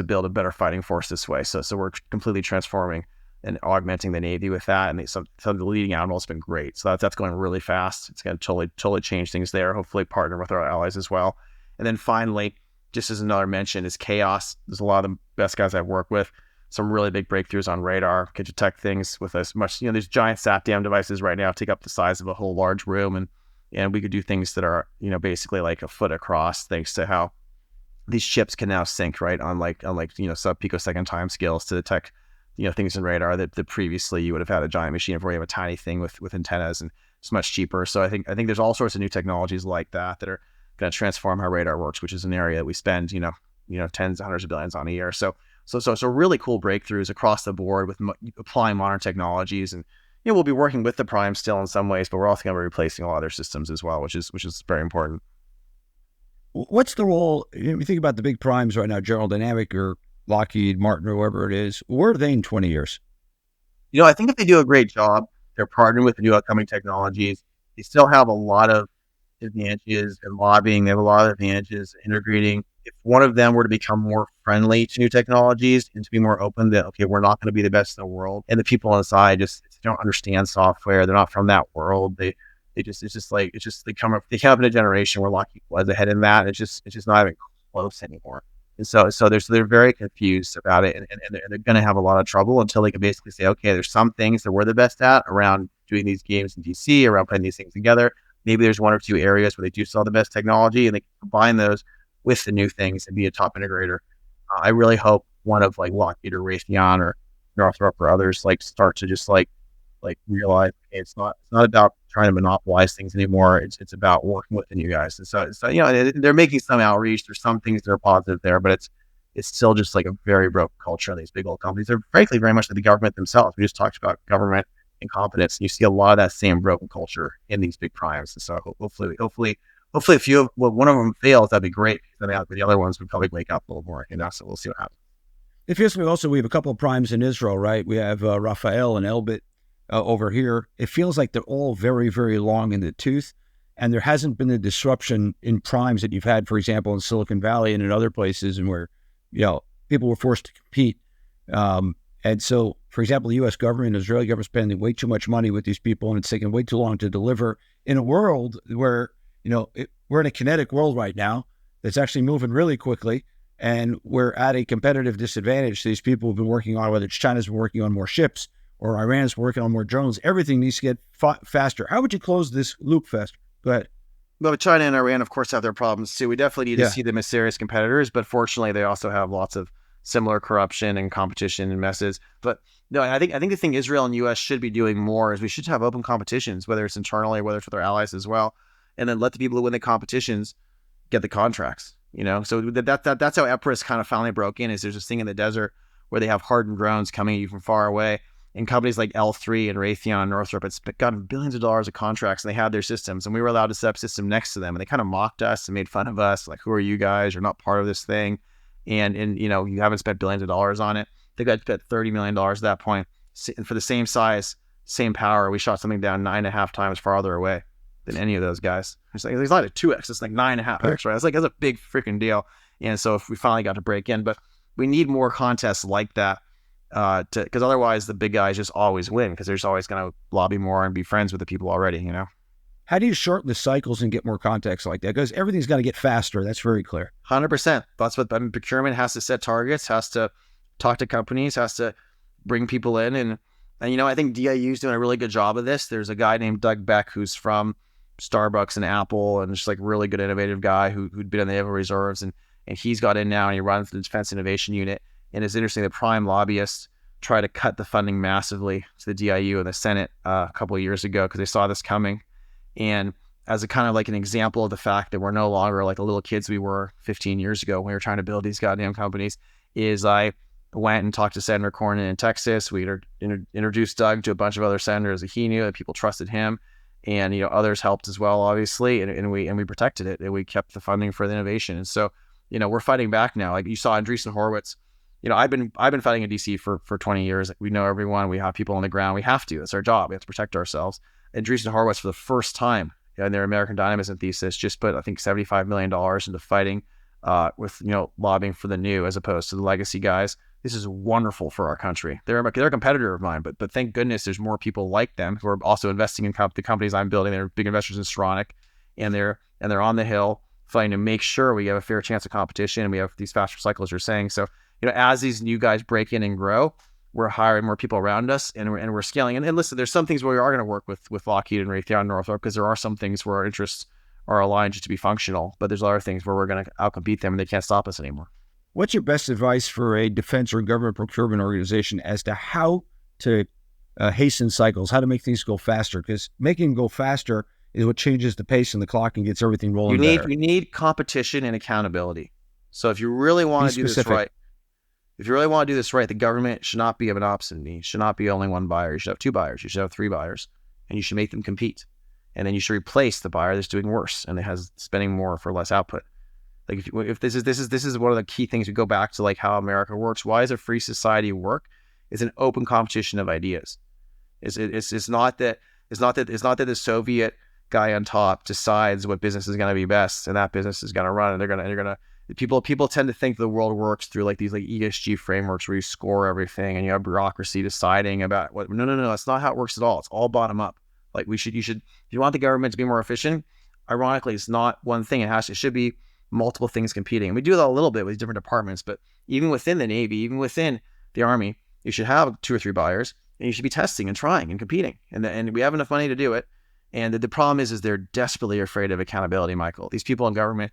build a better fighting force this way. So we're completely transforming and augmenting the Navy with that. And some of the leading admirals have been great. So that's going really fast. It's going to totally change things there. Hopefully partner with our allies as well. And then finally, just as another mention, is Chaos. There's a lot of the best guys I've worked with. Some really big breakthroughs on radar. Can detect things with as much, there's giant SATDAM devices right now take up the size of a whole large room. And we could do things that are, basically a foot across, thanks to how these chips can now sync right on sub-picosecond time scales to detect things in radar that previously you would have had a giant machine where you have a tiny thing with antennas, and it's much cheaper. So I think there's all sorts of new technologies like that are going to transform how radar works, which is an area that we spend tens, hundreds of billions on a year. So really cool breakthroughs across the board with applying modern technologies, and we'll be working with the prime still in some ways, but we're also going to be replacing a lot of their systems as well, which is very important. What's the role? You think about the big primes right now, General Dynamic or Lockheed Martin or whoever it is. Where are they in 20 years? I think if they do a great job, they're partnering with the new upcoming technologies. They still have a lot of advantages in lobbying. They have a lot of advantages integrating. If one of them were to become more friendly to new technologies and to be more open that, okay, we're not going to be the best in the world, and the people inside just don't understand software, they're not from that world. They come up in a generation where Lockheed was ahead in that. It's just not even close anymore. And so they're very confused about it, and they're going to have a lot of trouble until they can basically say, okay, there's some things that we're the best at around doing these games in DC, around putting these things together. Maybe there's one or two areas where they do sell the best technology, and they can combine those with the new things and be a top integrator. I really hope one of like Lockheed or Raytheon or Northrop or others like start to just like realize it's not about trying to monopolize things anymore. It's about working with you guys. And so they're making some outreach. There's some things that are positive there, but it's still just like a very broken culture in these big old companies. They're frankly very much like the government themselves. We just talked about government incompetence. You see a lot of that same broken culture in these big primes. And so hopefully, if one of them fails, that'd be great. Then the other ones would probably wake up a little more. So we'll see what happens. It feels to me also we have a couple of primes in Israel, right? We have Raphael and Elbit over here. It feels like they're all very, very long in the tooth, and there hasn't been the disruption in primes that you've had, for example, in Silicon Valley and in other places, and where people were forced to compete. And so, for example, the U.S. government, the Israeli government, spending way too much money with these people, and it's taking way too long to deliver in a world where we're in a kinetic world right now that's actually moving really quickly. And we're at a competitive disadvantage. These people have been working on, whether it's China's been working on more ships or Iran's working on more drones, everything needs to get faster. How would you close this loop faster? Go ahead. Well, China and Iran, of course, have their problems too. We definitely need to see them as serious competitors, but fortunately, they also have lots of similar corruption and competition and messes. But no, I think the thing Israel and U.S. should be doing more is we should have open competitions, whether it's internally or whether it's with our allies as well, and then let the people who win the competitions get the contracts. So that's how Epirus kind of finally broke in. Is there's this thing in the desert where they have hardened drones coming at you from far away, and companies like L3 and Raytheon and Northrop had gotten billions of dollars of contracts, and they had their systems, and we were allowed to set up a system next to them, and they kind of mocked us and made fun of us, like, who are you guys? You're not part of this thing, and you haven't spent billions of dollars on it. They got spent $30 million at that point, and for the same size, same power, we shot something down 9.5 times farther away than any of those guys. It's not a 2x, it's like 9.5x, right? That's a big freaking deal. And so if we finally got to break in, but we need more contests like that, because otherwise the big guys just always win, because they're just always going to lobby more and be friends with the people already. How do you shorten the cycles and get more context like that? Because everything's got to get faster. That's very clear. 100%. That's what procurement has to set targets, has to talk to companies, has to bring people in, and I think DIU is doing a really good job of this. There's a guy named Doug Beck who's from Starbucks and Apple, and just like really good innovative guy who'd been in the Naval Reserves, and he's got in now, and he runs the Defense Innovation Unit. And it's interesting, the prime lobbyists try to cut the funding massively to the DIU and the Senate a couple of years ago because they saw this coming. And as a kind of like an example of the fact that we're no longer like the little kids we were 15 years ago when we were trying to build these goddamn companies, is I went and talked to Senator Cornyn in Texas. We introduced Doug to a bunch of other senators that he knew, that people trusted him. And others helped as well, obviously, and we protected it, and we kept the funding for the innovation. And so, we're fighting back now. Like you saw Andreessen Horowitz. I've been fighting in DC for 20 years. Like, we know everyone. We have people on the ground. We have to. It's our job. We have to protect ourselves. Andreessen Horowitz, for the first time in their American Dynamism thesis, just put, I think, $75 million into fighting with lobbying for the new as opposed to the legacy guys. This is wonderful for our country. They're a competitor of mine, but thank goodness there's more people like them who are also investing in the companies I'm building. They're big investors in Stronic, and they're on the Hill fighting to make sure we have a fair chance of competition, and we have these faster cycles you're saying. So, as these new guys break in and grow, we're hiring more people around us, and we're scaling. And listen, there's some things where we are going to work with Lockheed and Raytheon and Northrop, because there are some things where our interests are aligned just to be functional, but there's other things where we're going to outcompete them and they can't stop us anymore. What's your best advice for a defense or government procurement organization as to how to hasten cycles, how to make things go faster? Because making them go faster is what changes the pace and the clock and gets everything rolling better. You need competition and accountability. So if you really want to do this right, the government should not be a monopsony. It should not be only one buyer. You should have 2 buyers. You should have 3 buyers, and you should make them compete. And then you should replace the buyer that's doing worse and that has spending more for less output. Like if this is one of the key things, we go back to like how America works. Why does a free society work? It's an open competition of ideas. It's not that the Soviet guy on top decides what business is going to be best and that business is going to run, and they're gonna people tend to think the world works through like these like ESG frameworks where you score everything and you have bureaucracy deciding about what. No, that's not how it works at all. It's all bottom up. Like you should, if you want the government to be more efficient, ironically, it's not one thing. It should be multiple things competing. And we do that a little bit with different departments, but even within the Navy, even within the Army, you should have 2 or 3 buyers, and you should be testing and trying and competing. And we have enough money to do it. And the problem is they're desperately afraid of accountability, Michael. These people in government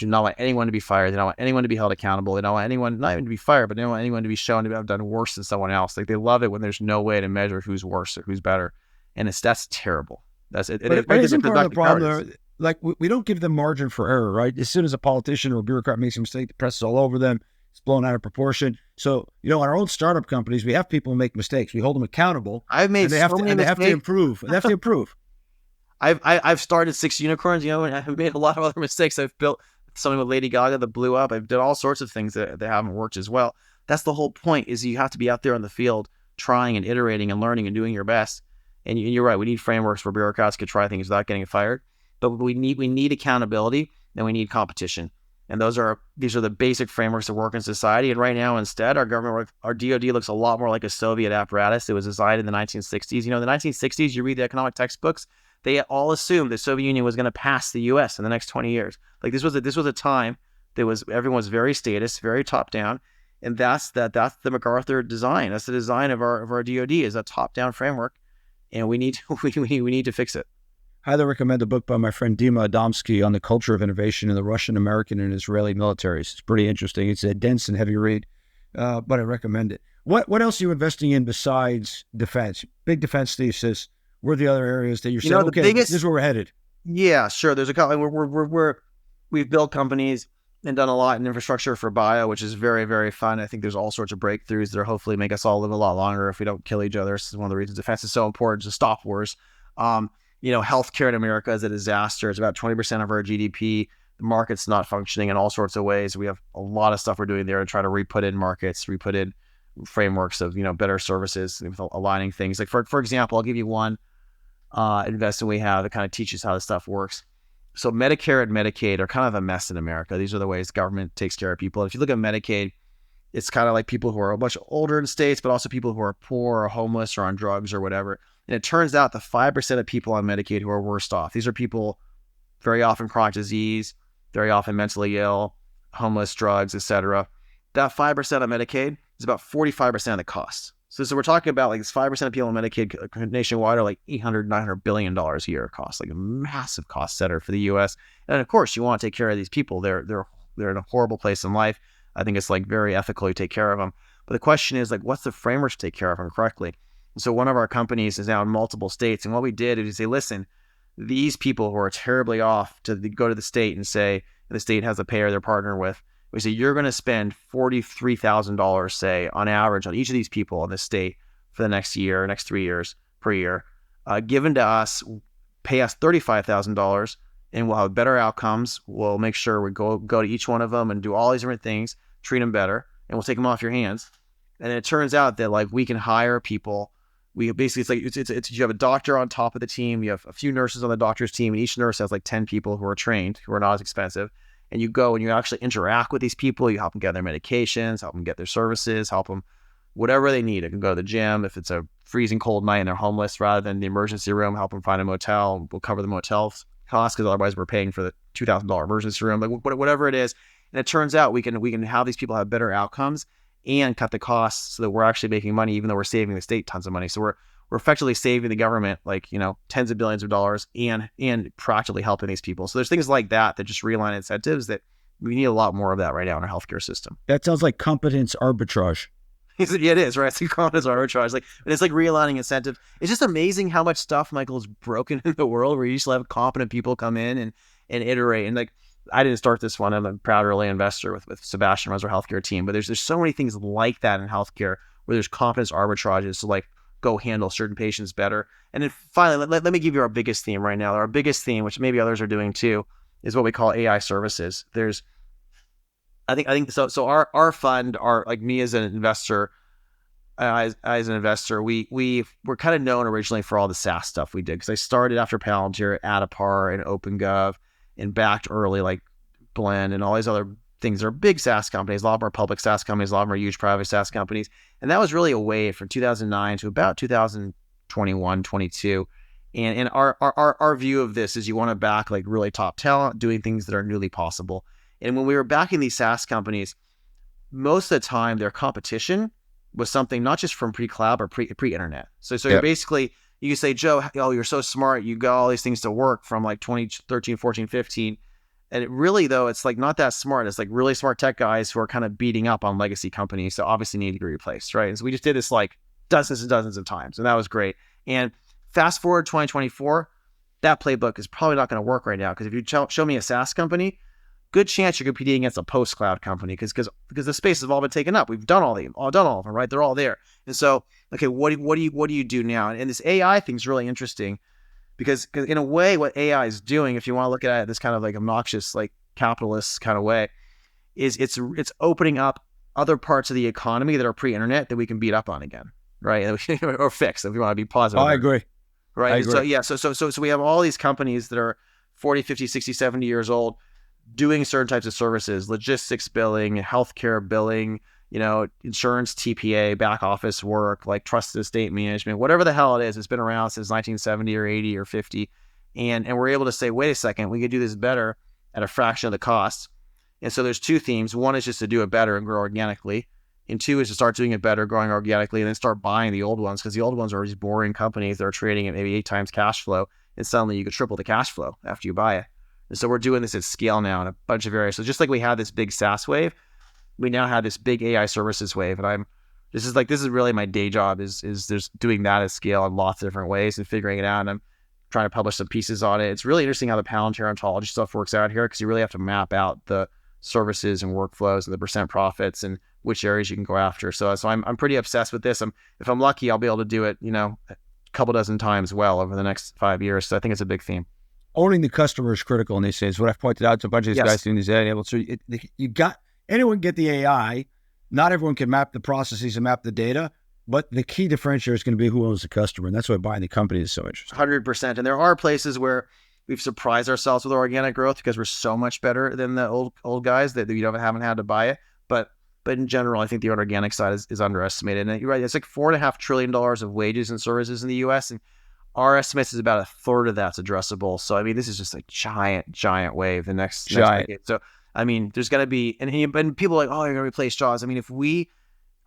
do not want anyone to be fired. They don't want anyone to be held accountable. They don't want anyone, not even to be fired, but they don't want anyone to be shown to have done worse than someone else. Like, they love it when there's no way to measure who's worse or who's better. And that's terrible. That's it. But isn't part of the problem though, like, we don't give them margin for error, right? As soon as a politician or a bureaucrat makes a mistake, the press is all over them. It's blown out of proportion. So, in our own startup companies, we have people make mistakes. We hold them accountable. I've made and they have to improve. They have to improve. I've started 6 unicorns, and I've made a lot of other mistakes. I've built something with Lady Gaga that blew up. I've done all sorts of things that haven't worked as well. That's the whole point, is you have to be out there on the field trying and iterating and learning and doing your best. And you're right. We need frameworks where bureaucrats could try things without getting fired. But we need accountability, and we need competition. And these are the basic frameworks that work in society. And right now, instead, our government, our DoD looks a lot more like a Soviet apparatus. It was designed in the 1960s. In the 1960s, you read the economic textbooks, they all assumed the Soviet Union was going to pass the U.S. in the next 20 years. Like, this was a time that everyone was very status, very top down, and that's the MacArthur design. That's the design of our DoD, is a top down framework, and we need to fix it. Highly recommend a book by my friend Dima Adamski on the culture of innovation in the Russian, American, and Israeli militaries. It's pretty interesting. It's a dense and heavy read, but I recommend it. What else are you investing in besides defense? Big defense thesis. What are the other areas that you're saying, okay, this is where we're headed? Yeah, sure. There's a couple. We've built companies and done a lot in infrastructure for bio, which is very, very fun. I think there's all sorts of breakthroughs that are hopefully make us all live a lot longer if we don't kill each other. This is one of the reasons defense is so important, to stop wars. Healthcare in America is a disaster. It's about 20% of our GDP. The market's not functioning in all sorts of ways. We have a lot of stuff we're doing there to try to re-put in markets, re-put in frameworks of, better services, aligning things. Like, for example, I'll give you one investment we have that kind of teaches how this stuff works. So Medicare and Medicaid are kind of a mess in America. These are the ways government takes care of people. If you look at Medicaid, it's kind of like people who are a bunch older in states, but also people who are poor or homeless or on drugs or whatever. And it turns out the 5% of people on Medicaid who are worst off, these are people very often chronic disease, very often mentally ill, homeless, drugs, etc. That 5% on Medicaid is about 45% of the cost. So we're talking about, like, this 5% of people on Medicaid nationwide are like $800-900 billion a year cost, like a massive cost center for the U.S. And of course, you want to take care of these people. They're in a horrible place in life. I think it's like very ethical to take care of them. But the question is, like, what's the framework to take care of them correctly? So one of our companies is now in multiple states. And what we did is we say, listen, these people who are terribly off, to go to the state and say, and the state has a payer they're partnered with, we say, you're going to spend $43,000, say, on average on each of these people in the state for the next 3 years per year. Given to us, pay us $35,000, and we'll have better outcomes. We'll make sure we go to each one of them and do all these different things, treat them better, and we'll take them off your hands. And it turns out that, like, we can hire people. We basically, it's you have a doctor on top of the team. You have a few nurses on the doctor's team, and each nurse has like 10 people who are trained, who are not as expensive. And you go and you actually interact with these people. You help them get their medications, help them get their services, help them whatever they need. They can go to the gym. If it's a freezing cold night and they're homeless, rather than the emergency room, help them find a motel. We'll cover the motel costs, because otherwise we're paying for the $2,000 emergency room, like whatever it is. And it turns out we can have these people have better outcomes and cut the costs, so that we're actually making money, even though we're saving the state tons of money. So we're effectively saving the government, like, tens of billions of dollars, and practically helping these people. So there's things like that just realign incentives, that we need a lot more of that right now in our healthcare system. That sounds like competence arbitrage. Yeah, it is, right? It's like competence arbitrage. And it's like realigning incentive. It's just amazing how much stuff, Michael, is broken in the world, where you just have competent people come in and iterate. And like, I didn't start this one. I'm a proud early investor with Sebastian runs our healthcare team. But there's so many things like that in healthcare, where there's competence arbitrages to, like, go handle certain patients better. And then finally, let me give you our biggest theme right now. Our biggest theme, which maybe others are doing too, is what we call AI services. I think so our fund, like me as an investor, we're kind of known originally for all the SaaS stuff we did, because I started after Palantir at Addepar and OpenGov, and backed early, like Blend and all these other things. They're big SaaS companies. A lot of them are public SaaS companies, a lot of them are huge private SaaS companies. And that was really a wave from 2009 to about 2021, 22. And our view of this is you want to back, like, really top talent doing things that are newly possible. And when we were backing these SaaS companies, most of the time their competition was something not just from pre-cloud or pre-internet. So yep. You're basically, you say, Joe, you're so smart. You got all these things to work from like 2013, 14, 15. And it really, though, it's like not that smart. It's like really smart tech guys who are kind of beating up on legacy companies. So obviously need to be replaced, right? And so we just did this like dozens and dozens of times, and that was great. And fast forward 2024, that playbook is probably not going to work right now, because if you show me a SaaS company, good chance you're competing against a post-cloud company, because the spaces have all been taken up. We've done all of them, right? They're all there. And so, okay, what do you do now? And this AI thing is really interesting, because in a way, what AI is doing, if you want to look at it this kind of like obnoxious, like capitalist kind of way, is it's opening up other parts of the economy that are pre-internet that we can beat up on again, right? Or fix, if you want to be positive. Oh, I agree. Right. I agree. So yeah, so we have all these companies that are 40, 50, 60, 70 years old doing certain types of services, logistics billing, healthcare billing, insurance, TPA, back office work, like trusted estate management, whatever the hell it is. It's been around since 1970 or 80 or 50. And we're able to say, wait a second, we could do this better at a fraction of the cost. And so there's two themes. One is just to do it better and grow organically. And two is to start doing it better, growing organically, and then start buying the old ones, because the old ones are these boring companies that are trading at maybe 8 times cash flow. And suddenly you could triple the cash flow after you buy it. And so we're doing this at scale now in a bunch of areas. So just like we had this big SaaS wave, we now have this big AI services wave. And this is really my day job is there's doing that at scale in lots of different ways and figuring it out. And I'm trying to publish some pieces on it. It's really interesting how the Palantir ontology stuff works out here, because you really have to map out the services and workflows and the percent profits and which areas you can go after. So I'm pretty obsessed with this. If I'm lucky, I'll be able to do it, a couple dozen times well over the next 5 years. So I think it's a big theme. Owning the customer is critical in these days. What I've pointed out to a bunch of these guys doing these AI. So anyone can get the AI. Not everyone can map the processes and map the data, but the key differentiator is going to be who owns the customer. And that's why buying the company is so interesting. 100%. And there are places where we've surprised ourselves with organic growth because we're so much better than the old guys that we haven't had to buy it. But in general, I think the organic side is underestimated. And you're right, it's like $4.5 trillion of wages and services in the U.S. And our estimates is about a third of that's addressable. So, I mean, this is just a giant wave the next decade. So, I mean, there's going to be, and people are like, oh, you're going to replace jobs. I mean, if we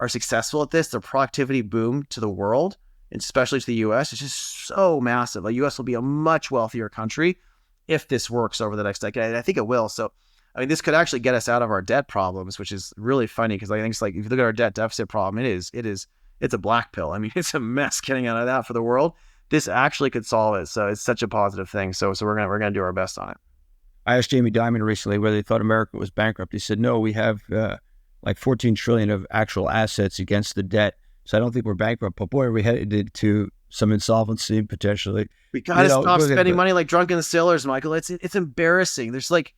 are successful at this, the productivity boom to the world, and especially to the U.S., is just so massive. The U.S. will be a much wealthier country if this works over the next decade. And I think it will. So, I mean, this could actually get us out of our debt problems, which is really funny, because I think it's like, if you look at our debt deficit problem, it's a black pill. I mean, it's a mess getting out of that for the world. This actually could solve it. So it's such a positive thing. So we're gonna do our best on it. I asked Jamie Dimon recently whether he thought America was bankrupt. He said, no, we have like 14 trillion of actual assets against the debt. So I don't think we're bankrupt, but boy, are we headed to some insolvency potentially. We gotta stop spending money like drunken sailors, Michael. It's embarrassing. There's like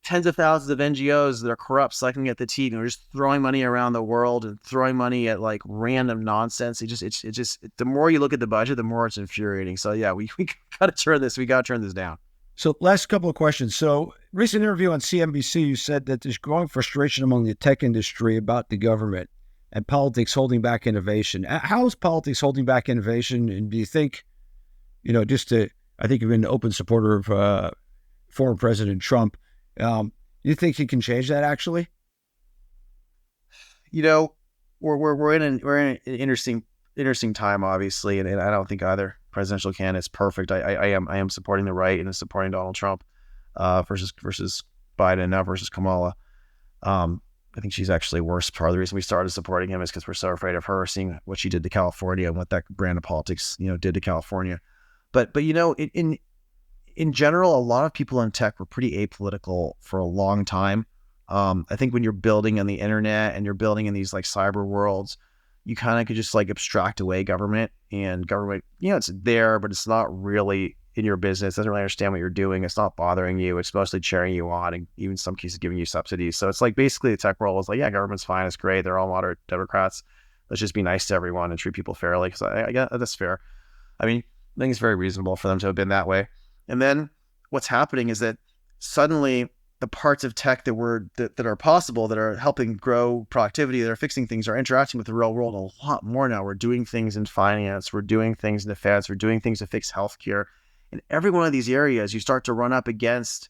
tens of thousands of NGOs that are corrupt, sucking at the teat, and we're just throwing money around the world and throwing money at like random nonsense. It's just the more you look at the budget, the more it's infuriating. So yeah, we got to turn this. We got to turn this down. So last couple of questions. So recent interview on CNBC, you said that there's growing frustration among the tech industry about the government and politics holding back innovation. How is politics holding back innovation? And do you think, I think you've been an open supporter of former President Trump. You think he can change that actually? We're in an interesting time, obviously, and I don't think either presidential candidate's perfect. I am supporting the right and supporting Donald Trump versus Biden now versus Kamala. I think she's actually worse. Part of the reason we started supporting him is because we're so afraid of her, seeing what she did to California and what that brand of politics did to California. But in general, a lot of people in tech were pretty apolitical for a long time. I think when you're building on the internet and you're building in these like cyber worlds, you kind of could just like abstract away government, and government, it's there, but it's not really in your business. It doesn't really understand what you're doing. It's not bothering you. It's mostly cheering you on, and even in some cases giving you subsidies. So it's like basically the tech world was like, yeah, government's fine. It's great. They're all moderate Democrats. Let's just be nice to everyone and treat people fairly. Because I get that's fair. I mean, I think it's very reasonable for them to have been that way. And then what's happening is that suddenly the parts of tech that are possible, that are helping grow productivity, that are fixing things, are interacting with the real world a lot more now. We're doing things in finance, we're doing things in defense, we're doing things to fix healthcare. In every one of these areas, you start to run up against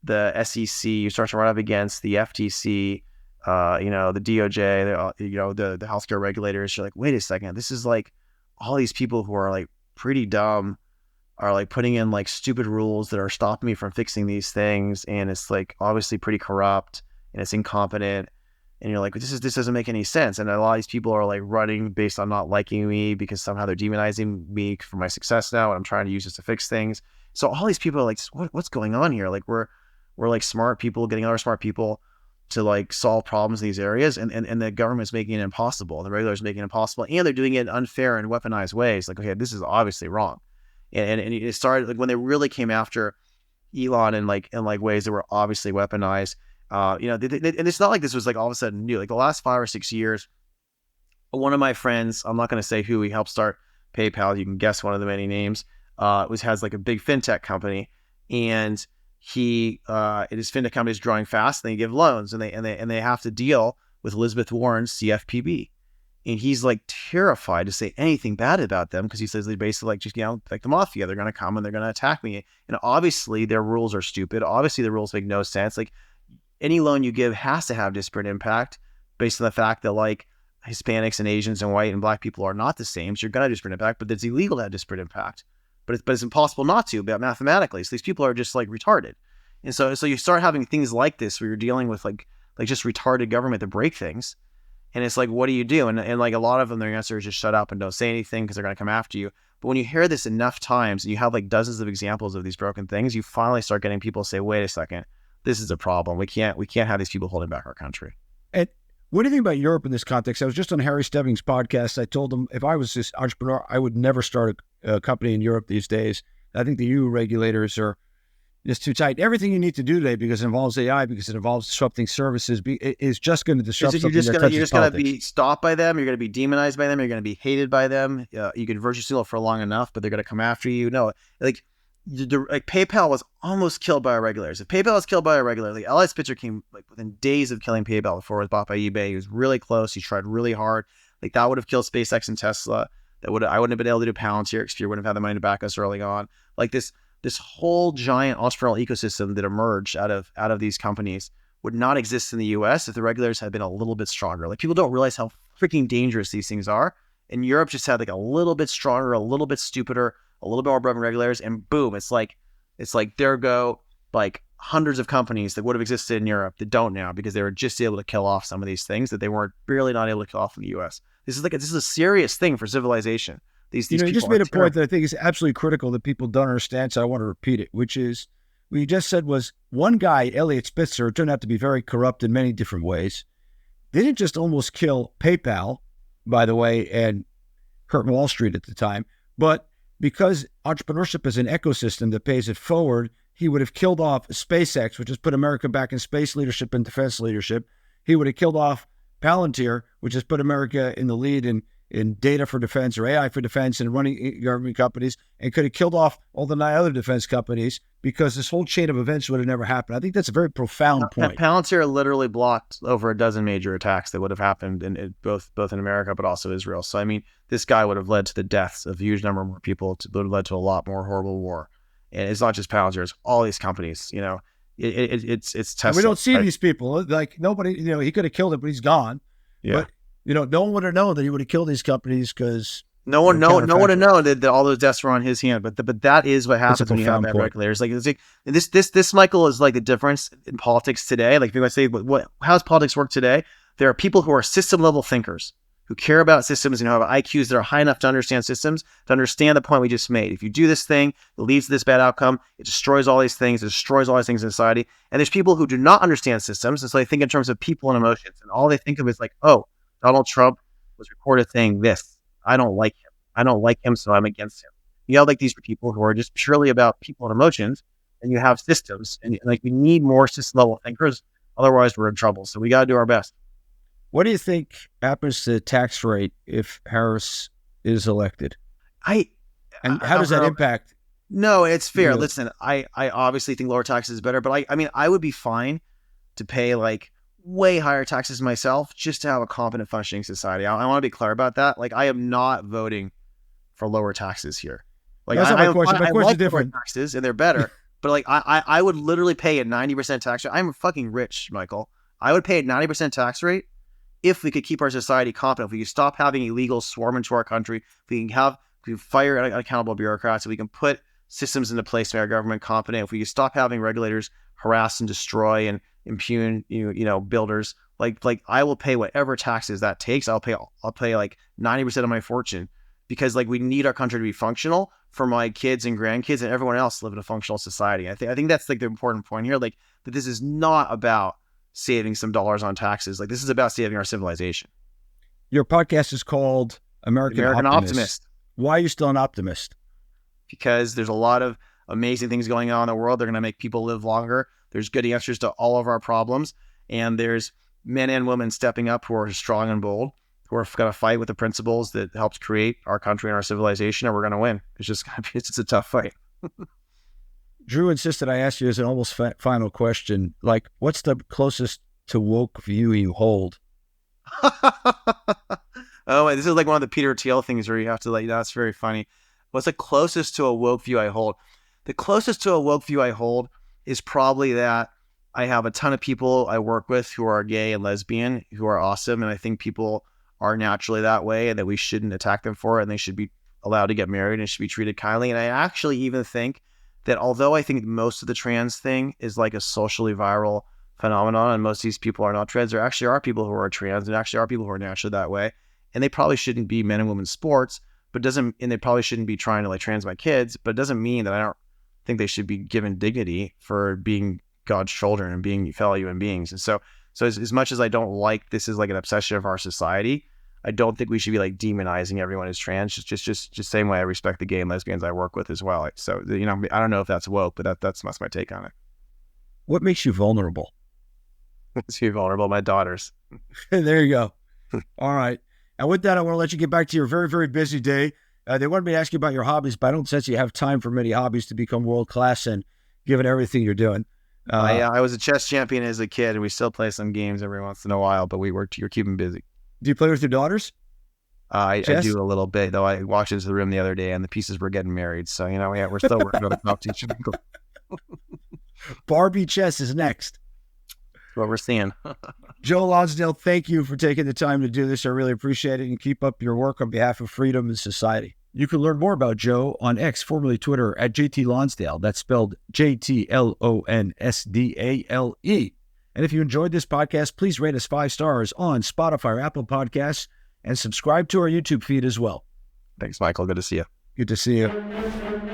the SEC, you start to run up against the FTC, the DOJ, the healthcare regulators. You're like, wait a second, this is like all these people who are like pretty dumb are like putting in like stupid rules that are stopping me from fixing these things, and it's like obviously pretty corrupt and it's incompetent, and you're like, this doesn't make any sense. And a lot of these people are like running based on not liking me because somehow they're demonizing me for my success now, and I'm trying to use this to fix things. So all these people are like, what's going on here? Like we're like smart people getting other smart people to like solve problems in these areas, and the government's making it impossible, the regulators making it impossible, and they're doing it in unfair and weaponized ways. Like, okay, this is obviously wrong. And it started like when they really came after Elon in like ways that were obviously weaponized. And it's not like this was like all of a sudden new. Like the last 5 or 6 years, one of my friends, I'm not going to say who, he helped start PayPal. You can guess one of the many names. Has like a big fintech company, and his fintech company is growing fast. And they give loans, and they have to deal with Elizabeth Warren's CFPB. And he's like terrified to say anything bad about them because he says they basically like just, like the mafia, they're going to come and they're going to attack me. And obviously their rules are stupid. Obviously the rules make no sense. Like any loan you give has to have disparate impact based on the fact that like Hispanics and Asians and white and black people are not the same. So you're going to have disparate impact, but it's illegal to have disparate impact. But it's impossible not to, but mathematically. So these people are just like retarded. And so you start having things like this where you're dealing with like just retarded government to break things. And it's like, what do you do? And like a lot of them, their answer is just shut up and don't say anything because they're going to come after you. But when you hear this enough times and you have like dozens of examples of these broken things, you finally start getting people say, wait a second, this is a problem. We can't have these people holding back our country. And what do you think about Europe in this context? I was just on Harry Stebbings' podcast. I told him if I was this entrepreneur, I would never start a company in Europe these days. I think the EU regulators are just too tight. Everything you need to do today, because it involves AI, because it involves disrupting services, is just going to disrupt something that touches politics. You're just going to be stopped by them. You're going to be demonized by them. You're going to be hated by them. You can virtue signal for long enough, but they're going to come after you. No, like PayPal was almost killed by our regulators. If PayPal was killed by our regulators, like Elias Spitzer came like within days of killing PayPal before it was bought by eBay. He was really close. He tried really hard. Like that would have killed SpaceX and Tesla. I wouldn't have been able to do Palantir because you wouldn't have had the money to back us early on. Like this whole giant entrepreneurial ecosystem that emerged out of these companies would not exist in the US if the regulators had been a little bit stronger. Like people don't realize how freaking dangerous these things are. And Europe just had like a little bit stronger, a little bit stupider, a little bit more broken regulators, and boom, it's like there go like hundreds of companies that would have existed in Europe that don't now because they were just able to kill off some of these things that they weren't barely not able to kill off in the US. This is a serious thing for civilization. These you just made a point that I think is absolutely critical that people don't understand, so I want to repeat it, which is what you just said was one guy, Elias Spitzer, turned out to be very corrupt in many different ways. They didn't just almost kill PayPal, by the way, and hurt Wall Street at the time, but because entrepreneurship is an ecosystem that pays it forward, he would have killed off SpaceX, which has put America back in space leadership and defense leadership. He would have killed off Palantir, which has put America in the lead in data for defense or AI for defense and running government companies, and could have killed off all the 9 other defense companies because this whole chain of events would have never happened. I think that's a very profound point. Palantir literally blocked over a dozen major attacks that would have happened in both in America, but also Israel. So, I mean, this guy would have led to the deaths of a huge number more people. It would have led to a lot more horrible war. And it's not just Palantir, it's all these companies, it's Tesla. And we don't see these people. Like nobody, he could have killed it, but he's gone. Yeah. But, no one would have known that he would have killed these companies because no one would have known that all those deaths were on his hand. But that is what happens when you have bad regulators. Like this, Michael, is like the difference in politics today. Like if you want to say how does politics work today? There are people who are system level thinkers who care about systems and who have IQs that are high enough to understand systems, to understand the point we just made. If you do this thing, it leads to this bad outcome. It destroys all these things. It destroys all these things in society. And there's people who do not understand systems, and so they think in terms of people and emotions. And all they think of is like, oh, Donald Trump was reported saying this. I don't like him, so I'm against him. You have like these people who are just purely about people and emotions, and you have systems. And like we need more system level thinkers. Otherwise, we're in trouble. So we got to do our best. What do you think happens to the tax rate if Harris is elected? And how does that impact? No, it's fair. Listen, I obviously think lower taxes is better, but I would be fine to pay like way higher taxes myself just to have a competent functioning society. I want to be clear about that. Like I am not voting for lower taxes here. Like that's not my question. My question is different. Taxes and they're better, but like I would literally pay a 90% tax rate. I'm fucking rich, Michael. I would pay a 90% tax rate if we could keep our society competent, if we could stop having illegals swarm into our country, if we can fire unaccountable bureaucrats, if we can put systems into place to make our government competent, if we could stop having regulators harass and destroy and impugn, builders, like I will pay whatever taxes that takes. I'll pay like 90% of my fortune, because like we need our country to be functional for my kids and grandkids and everyone else to live in a functional society. I think that's like the important point here, like that this is not about saving some dollars on taxes. Like this is about saving our civilization. Your podcast is called American Optimist. Why are you still an optimist? Because there's a lot of amazing things going on in the world. They're going to make people live longer. There's good answers to all of our problems. And there's men and women stepping up who are strong and bold, who are going to fight with the principles that helps create our country and our civilization, and we're going to win. It's just a tough fight. Drew insisted I ask you as an almost final question, like, what's the closest to woke view you hold? Oh, this is like one of the Peter Thiel things where you have to that's very funny. What's the closest to a woke view I hold? The closest to a woke view I hold is probably that I have a ton of people I work with who are gay and lesbian, who are awesome. And I think people are naturally that way and that we shouldn't attack them for it. And they should be allowed to get married and should be treated kindly. And I actually even think that although I think most of the trans thing is like a socially viral phenomenon and most of these people are not trans, there actually are people who are trans and actually are people who are naturally that way. And they probably shouldn't be men and women sports, and they probably shouldn't be trying to like trans my kids, but it doesn't mean that I don't think they should be given dignity for being God's children and being fellow human beings. And so as much as I don't like this is like an obsession of our society, I don't think we should be like demonizing everyone as trans. Just same way I respect the gay and lesbians I work with as well. So I don't know if that's woke, but that's my take on it. What makes you vulnerable? Makes me vulnerable. My daughters. There you go. All right. And with that, I want to let you get back to your very, very busy day. They wanted me to ask you about your hobbies, but I don't sense you have time for many hobbies to become world-class and given everything you're doing. I was a chess champion as a kid, and we still play some games every once in a while, but you're keeping busy. Do you play with your daughters? I do a little bit, though. I walked into the room the other day, and the pieces were getting married. So, we're still working on the competition. Barbie chess is next. That's what we're seeing. Joe Lonsdale, thank you for taking the time to do this. I really appreciate it, and keep up your work on behalf of freedom and society. You can learn more about Joe on X, formerly Twitter, at JT Lonsdale. That's spelled JTLONSDALE. And if you enjoyed this podcast, please rate us 5 stars on Spotify or Apple Podcasts and subscribe to our YouTube feed as well. Thanks, Michael. Good to see you. Good to see you.